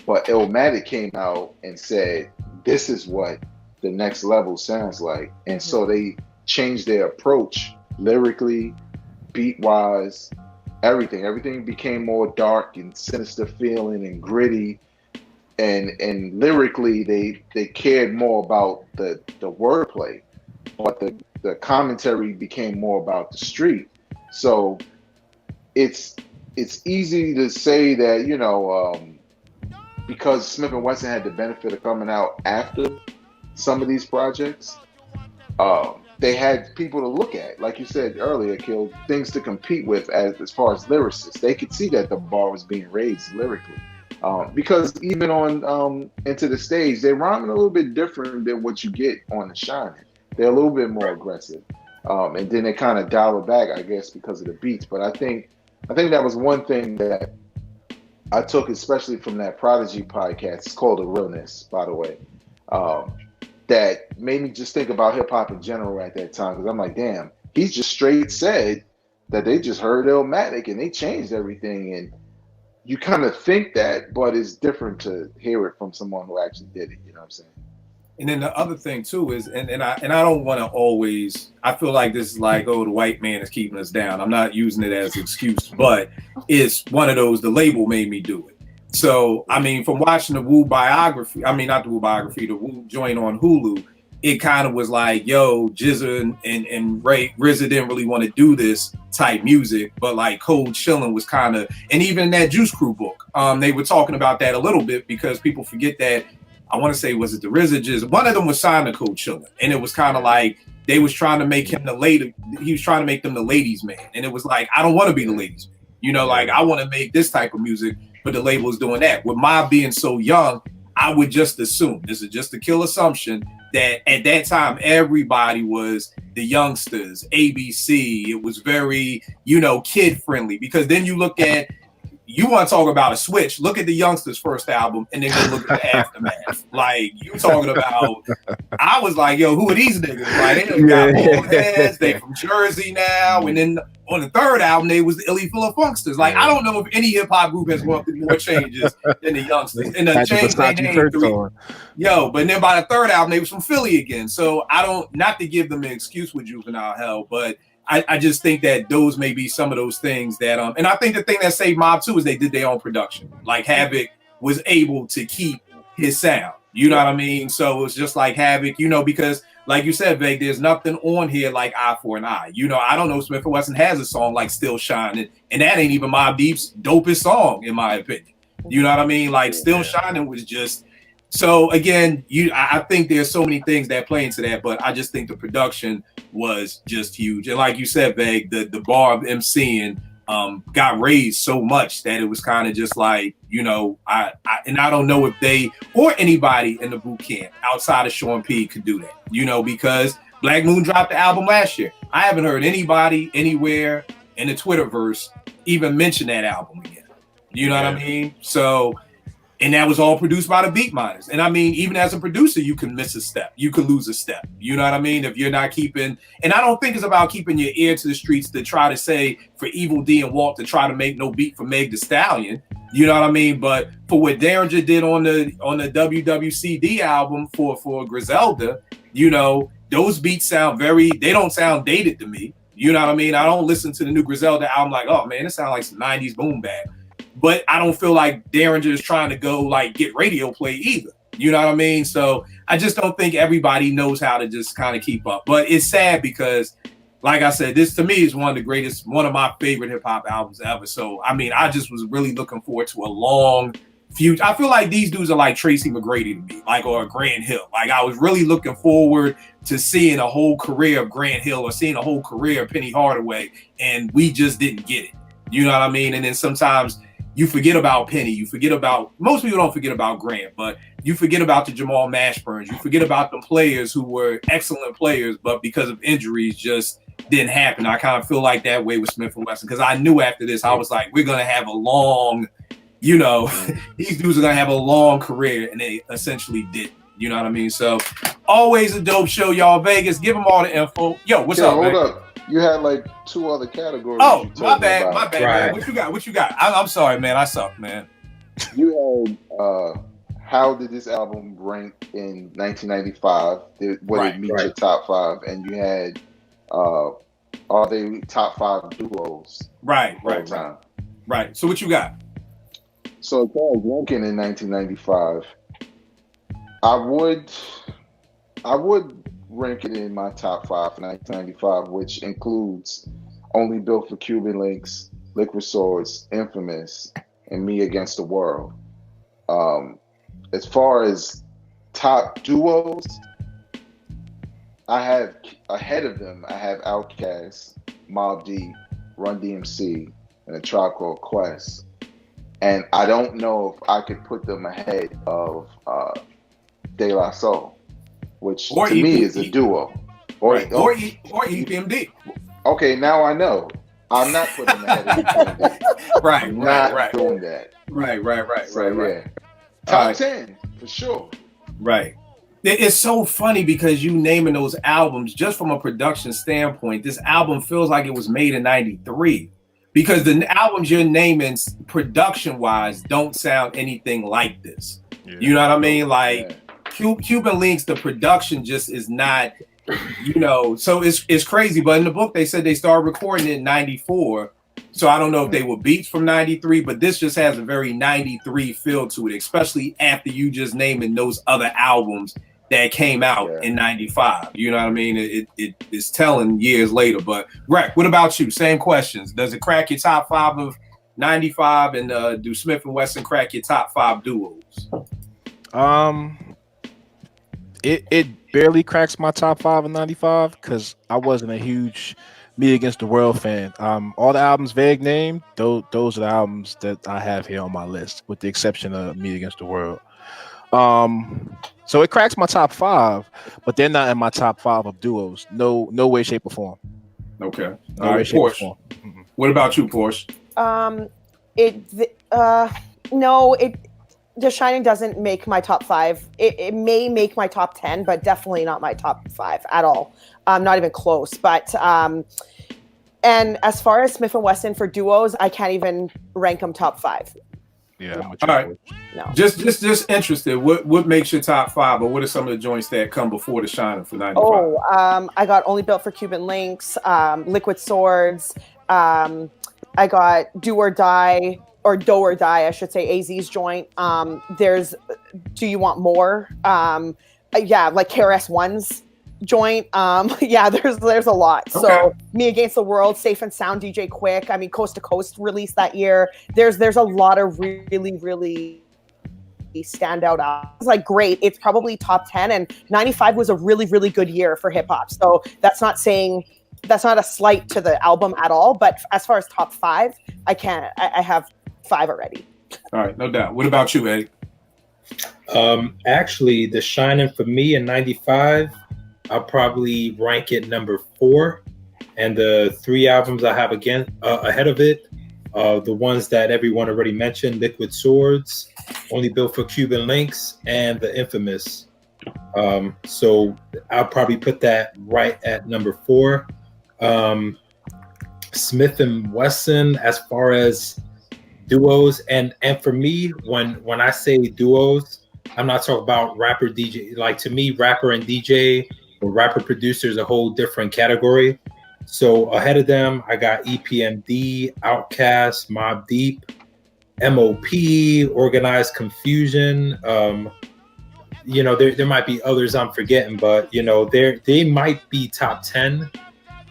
But Illmatic came out and said, this is what the next level sounds like. And so they changed their approach lyrically, beat-wise, everything. Everything became more dark and sinister feeling and gritty. And lyrically, they cared more about the wordplay, but the commentary became more about the street. So it's easy to say that, you know, because Smif-N-Wessun had the benefit of coming out after some of these projects, they had people to look at, like you said earlier, Kill, things to compete with as far as lyricists. They could see that the bar was being raised lyrically. Because even on Into the Stage, they're rhyming a little bit different than what you get on the Shinin. They're a little bit more aggressive. And then they kind of dial it back, I guess, because of the beats. But I think that was one thing that I took, especially from that Prodigy podcast. It's called The Realness, by the way. That made me just think about hip hop in general at that time, because I'm like, damn, he's just straight said that they just heard Illmatic and they changed everything. And you kind of think that, but it's different to hear it from someone who actually did it. You know what I'm saying? And then the other thing too is, and I don't want to always. I feel like this is like, oh, the white man is keeping us down. I'm not using it as an excuse, but it's one of those. The label made me do it. So, I mean, from watching the Wu biography, I mean, not the Wu biography, the Wu joint on Hulu, it kind of was like, yo, Jizza and RZA didn't really want to do this type music, but like Cold Chillin' was kind of, and even in that Juice Crew book, they were talking about that a little bit, because people forget that, I want to say, was it the RZA Jizza? One of them was signed to Cold Chillin', and it was kind of like, they was trying to make him he was trying to make them the ladies' man. And it was like, I don't want to be the ladies' man. You know, like, I want to make this type of music, but the label's doing that. With Mobb being so young, I would just assume, this is just a kill assumption, that at that time, everybody was the youngsters, ABC. It was very, kid friendly, because then you look at, you want to talk about a switch, look at the youngsters' first album and then go look at the Aftermath. Like, you talking about, I was like, yo, who are these niggas? Like, they got bald heads, they from Jersey now. And then on the third album, they was the Illy Full of Funksters. Like, I don't know if any hip hop group has gone through more changes than the youngsters. And the change they named but then by the third album, they was from Philly again. So I don't, not to give them an excuse with Juvenile Hell, but I just think that those may be some of those things that, and I think the thing that saved Mobb too is they did their own production. Like, Havoc was able to keep his sound. You know what I mean? So it was just like Havoc, because like you said, Veg, there's nothing on here like Eye for an Eye. I don't know, Smif-N-Wessun has a song like Still Shining, and that ain't even Mobb Deep's dopest song, in my opinion. You know what I mean? Like, Still Shining was just, so again, I think there's so many things that play into that, but I just think the production was just huge. And like you said, Veg, the bar of MCing got raised so much that it was kind of just like, I don't know if they or anybody in the boot camp outside of Sean P could do that, because Black Moon dropped the album last year. I haven't heard anybody anywhere in the Twitterverse even mention that album again. You know what I mean? So, and that was all produced by the Beat Miners. And I mean, even as a producer, you can miss a step. You can lose a step. You know what I mean? If you're not keeping, and I don't think it's about keeping your ear to the streets to try to say for Evil D and Walt to try to make no beat for Meg Thee Stallion. You know what I mean? But for what Derringer did on the WWCD album for Griselda, those beats sound they don't sound dated to me. You know what I mean? I don't listen to the new Griselda album like, oh man, it sounds like some 90s boom bap. But I don't feel like Derringer is trying to go like get radio play either. You know what I mean? So I just don't think everybody knows how to just kind of keep up. But it's sad because, like I said, this to me is one of my favorite hip hop albums ever. So, I mean, I just was really looking forward to a long future. I feel like these dudes are like Tracy McGrady to me, like, or Grant Hill. Like, I was really looking forward to seeing a whole career of Grant Hill or seeing a whole career of Penny Hardaway, and we just didn't get it. You know what I mean? And then sometimes you forget about Penny. Most people don't forget about Grant, but you forget about the Jamal Mashburns. You forget about the players who were excellent players, but because of injuries just didn't happen. I kind of feel like that way with Smif-N-Wessun, because I knew after this, I was like, we're going to have a long, these dudes are going to have a long career, and they essentially did. You know what I mean? So always a dope show, y'all. Vegas, give them all the info. Yo, what's up, man? Hold up. You had like two other categories. Oh, my bad, right. man. What you got? I'm sorry, man. I suck, man. You had how did this album rank in 1995? Did it meet your top five? And you had are they top five duos? Right. So what you got? So as far as ranking in 1995, I would rank it in my top five for 1995, which includes Only Built for Cuban Links, Liquid Swords, Infamous, and Me Against the World. As far as top duos, I have ahead of them. I have Outkast, Mobb Deep, Run DMC, and A Tribe Called Quest. And I don't know if I could put them ahead of De La Soul, which to me is a duo. Or EPMD. Okay, now I know. I'm not putting them ahead of EPMD. Right, not doing that. Right. Yeah. Top 10 for sure. Right. It's so funny because you naming those albums, just from a production standpoint, this album feels like it was made in 93 because the albums you're naming production wise don't sound anything like this. Yeah. You know what I mean? Like Cuban Links, the production just is not, so it's crazy. But in the book, they said they started recording in 94. So I don't know if they were beats from 93, but this just has a very 93 feel to it, especially after you just naming those other albums that came out in 95. You know what I mean? It's telling years later. But Rec, what about you? Same questions. Does it crack your top 5 of 95? And do Smif-N-Wessun crack your top 5 duos? It barely cracks my top 5 of 95 because I wasn't a huge Me Against the World fan. All the albums Vague named, those are the albums that I have here on my list, with the exception of Me Against the World. So it cracks my top 5, but they're not in my top 5 of duos. No way, shape, or form. Okay. All right, Porsche. What about you, Porsche? The Shinin doesn't make my top 5. It may make my top 10, but definitely not my top 5 at all. Not even close. But and as far as Smif-N-Wessun for duos, I can't even rank them top 5. Yeah. No. All right. No. Just interested. What makes your top 5, or what are some of the joints that come before the Shinin for 95? I got Only Built for Cuban Links, Liquid Swords. I got Do or Die, or Do or Die, I should say, AZ's joint. There's Do You Want More? Like KRS-One's joint. There's a lot. Okay. So Me Against the World, Safe and Sound, DJ Quick. I mean, Coast to Coast released that year. There's a lot of really, really standout albums. It's like great. It's probably top 10, and 95 was a really, really good year for hip hop. So that's not a slight to the album at all. But as far as top 5, I have 5 already. All right, no doubt. What about you, Eddie? Actually, the Shinin' for me in 95, I'll probably rank it number 4. And the 3 albums I have ahead of it, the ones that everyone already mentioned, Liquid Swords, Only Built for Cuban Links, and The Infamous. So I'll probably put that right at number 4. Smif-N-Wessun, as far as duos, and for me, when I say duos, I'm not talking about rapper DJ. Like, to me, rapper and DJ or rapper producer is a whole different category. So ahead of them, I got EPMD, Outkast, Mobb Deep, MOP, Organized Confusion. There might be others I'm forgetting, but they might be top 10,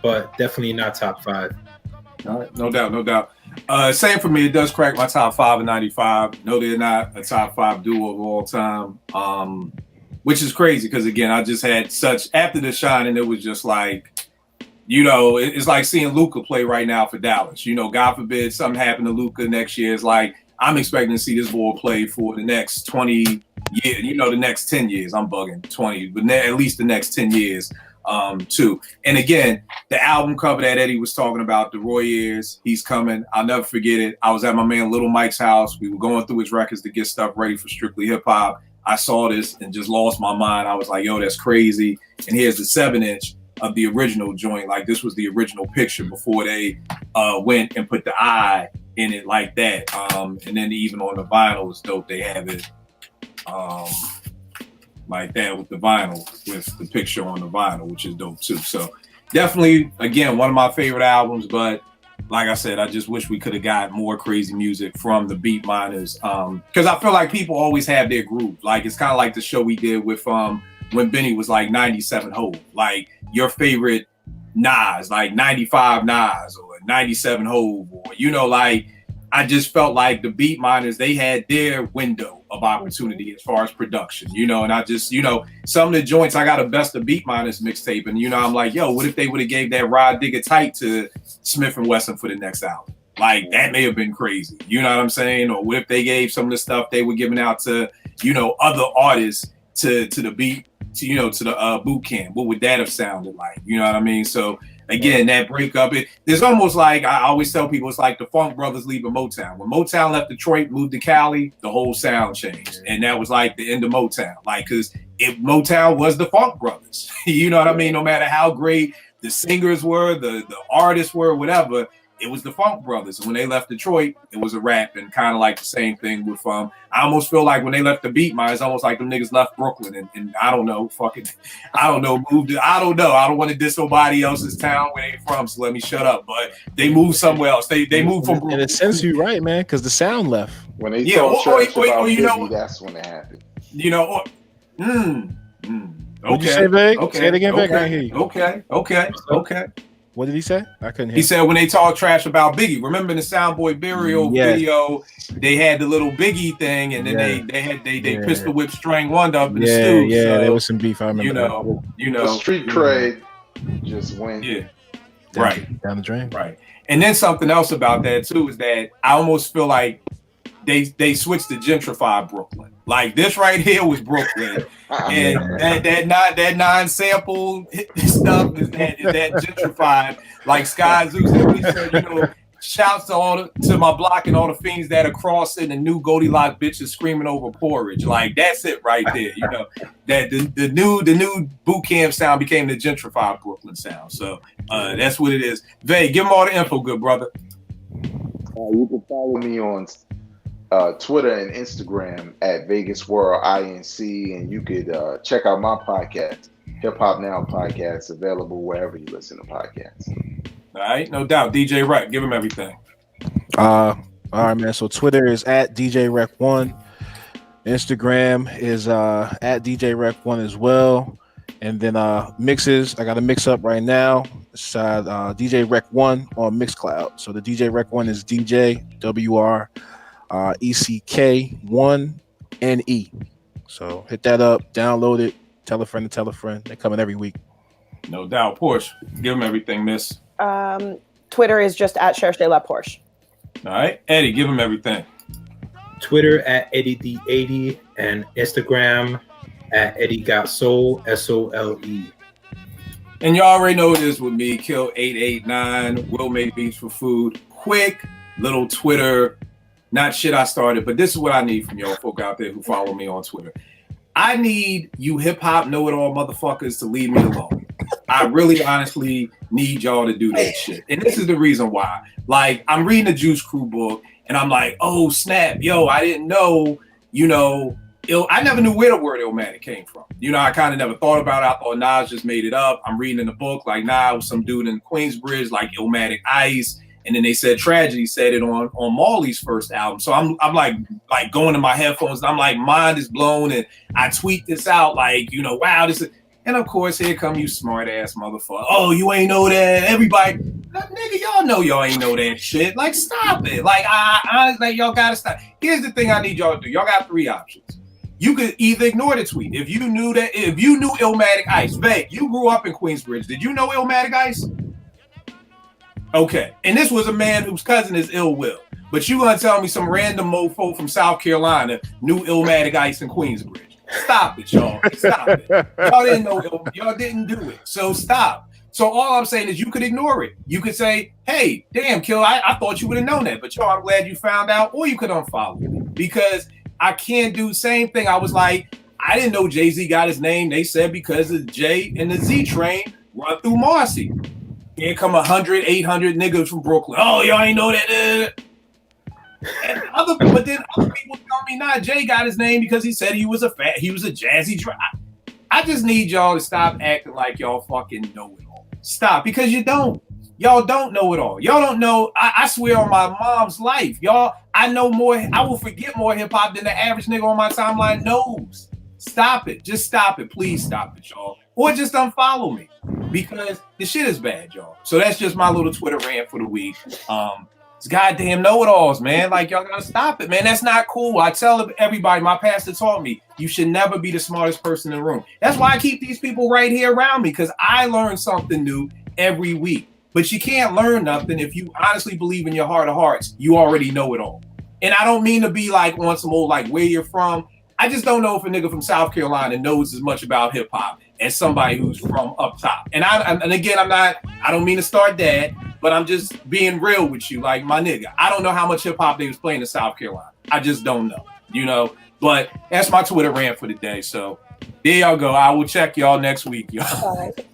but definitely not top 5. All right, no doubt. Same for me. It does crack my top 5 in 95. No, they're not a top 5 duo of all time, which is crazy because, again, I just had after the Shinin', it was just like, it's like seeing Luka play right now for Dallas. God forbid something happened to Luka next year. It's like, I'm expecting to see this boy play for the next 20 years, the next 10 years. I'm bugging 20, but at least the next 10 years. Too. And again, the album cover that Eddie was talking about, the Roy Ayers, he's coming. I'll never forget it. I was at my man Little Mike's house. We were going through his records to get stuff ready for Strictly Hip Hop. I saw this and just lost my mind. I was like, yo, that's crazy. And here's the 7-inch of the original joint. Like, this was the original picture before they went and put the eye in it like that. And then even on the vinyl, it's dope. They have it like that with the vinyl, with the picture on the vinyl, which is dope too. So definitely, again, one of my favorite albums, but like I said, I just wish we could have got more crazy music from the beat miners. Because I feel like people always have their groove. Like, it's kind of like the show we did with when Benny was like 97 Hove. Like, your favorite Nas, like 95 Nas or 97 Hove, or like, I just felt like the beat miners, they had their window of of opportunity as far as production, you know. And I just, you know, some of the joints, I got a best of Beat Miners mixtape, and you know, I'm like, yo, what if they would have gave that Rod Digger Tight to Smif-N-Wessun for the next album? Like, that may have been crazy, you know what I'm saying? Or what if they gave some of the stuff they were giving out to, you know, other artists to the beat, to, you know, to the boot camp? What would that have sounded like? You know what I mean? So again, that breakup, there's almost like, I always tell people, it's like the Funk Brothers leaving Motown. When Motown left Detroit, moved to Cali, the whole sound changed. And that was like the end of Motown. Like, because Motown was the Funk Brothers. You know what I mean? No matter how great the singers were, the artists were, whatever, it was the Funk Brothers. And when they left Detroit, it was a rap. And kind of like the same thing with I almost feel like when they left the Beat Miners, almost like them niggas left Brooklyn and I don't know, moved to, I don't know. I don't want to diss nobody else's town where they from, so let me shut up. But they moved somewhere else. They moved from Brooklyn. In a sense, you're right, man, because the sound left. When they talk trash about you know, Biggie, that's when it happened. You know, What'd you say, Vig? Okay. Say it again, Vig. I Okay. hear you. Okay. What did he say? I couldn't hear. He said when they talk trash about Biggie. Remember in the Soundboy Burial video, they had the little Biggie thing, and then they pistol whip String Wonder up in the stew. Yeah, so, there was some beef. I remember. You know, the street cred just went. Yeah, down the drain. Right. And then something else about that too is that I almost feel like they switched to gentrified Brooklyn. Like this right here was Brooklyn, and that non-sample stuff is that gentrified. Like Sky Zeus, he said, you know, shouts to my block and all the fiends that are crossing and new Goldilocks bitches screaming over porridge. Like that's it right there. You know that the new boot camp sound became the gentrified Brooklyn sound. So that's what it is. Vay, give them all the info, good brother. You can follow me on Twitter and Instagram at Vegas World INC, and you could check out my podcast, Hip Hop Now Podcast, available wherever you listen to podcasts. All right, no doubt. DJ Rec, give him everything. All right, man. So Twitter is at DJ Rec1. Instagram is at DJ Rec1 as well. And then mixes, I got a mix up right now. It's DJ Rec1 on Mixcloud. So the DJ Rec1 is DJ WRECK1NE. So hit that up, download it, tell a friend to tell a friend. They're coming every week. No doubt. Porsche, give them everything, miss. Twitter is just at Cherche de la Porsche. All right, Eddie, give him everything. Twitter at EddieD80 and Instagram at Eddie Got Soul, SOLE. And you already know it is with me, Kill 889, Will Make Beats for Food. Quick little Twitter, not shit I started, but this is what I need from y'all folk out there who follow me on Twitter. I need you hip hop know-it-all motherfuckers to leave me alone. I really honestly need y'all to do that shit. And this is the reason why. Like, I'm reading the Juice Crew book, and I'm like, oh, snap, yo, I didn't know, you know, I never knew where the word Illmatic came from. You know, I kind of never thought about it. I thought Nas just made it up. I'm reading in the book, like, nah, it was some dude in Queensbridge, like Illmatic Ice. And then they said Tragedy said it on Marley's first album. So I'm like going to my headphones, and I'm like, mind is blown. And I tweet this out like, you know, wow, this is. And of course, here come you smart ass motherfucker. Oh, you ain't know that. Everybody, nigga, y'all know y'all ain't know that shit. Like, stop it. Like, I like, y'all gotta stop. Here's the thing I need y'all to do. Y'all got three options. You could either ignore the tweet. If you knew Illmatic Ice, Veg, you grew up in Queensbridge. Did you know Illmatic Ice? Okay. And this was a man whose cousin is Ill Will. But you gonna tell me some random mofo from South Carolina knew Illmatic Ice in Queensbridge. Stop it, y'all. Stop it. Y'all didn't know it. Y'all didn't do it. So stop. So all I'm saying is you could ignore it. You could say, hey, damn, Kill, I thought you would have known that. But y'all, I'm glad you found out. Or you could unfollow me. Because I can't do the same thing. I was like, I didn't know Jay-Z got his name. They said because of J and the Z train run through Marcy. Here come 100, 800 niggas from Brooklyn. Oh, y'all ain't know that. But then other people tell me, nah, Jay got his name because he said he was a jazzy driver. I just need y'all to stop acting like y'all fucking know it all. Stop, because you don't. Y'all don't know it all. Y'all don't know. I swear on my mom's life, y'all, I know more. I will forget more hip hop than the average nigga on my timeline knows. Stop it. Just stop it. Please stop it, y'all. Or just unfollow me, because the shit is bad, y'all. So that's just my little Twitter rant for the week. It's goddamn know-it-alls, man. Like, y'all gotta stop it, man. That's not cool. I tell everybody, my pastor taught me, you should never be the smartest person in the room. That's why I keep these people right here around me, because I learn something new every week. But you can't learn nothing if you honestly believe in your heart of hearts, you already know it all. And I don't mean to be like on some old, like, where you're from. I just don't know if a nigga from South Carolina knows as much about hip hop as somebody who's from up top. And again, I don't mean to start that, but I'm just being real with you. Like, my nigga, I don't know how much hip hop they was playing in South Carolina. I just don't know, you know. But that's my Twitter rant for the day. So there y'all go. I will check y'all next week, y'all. All right.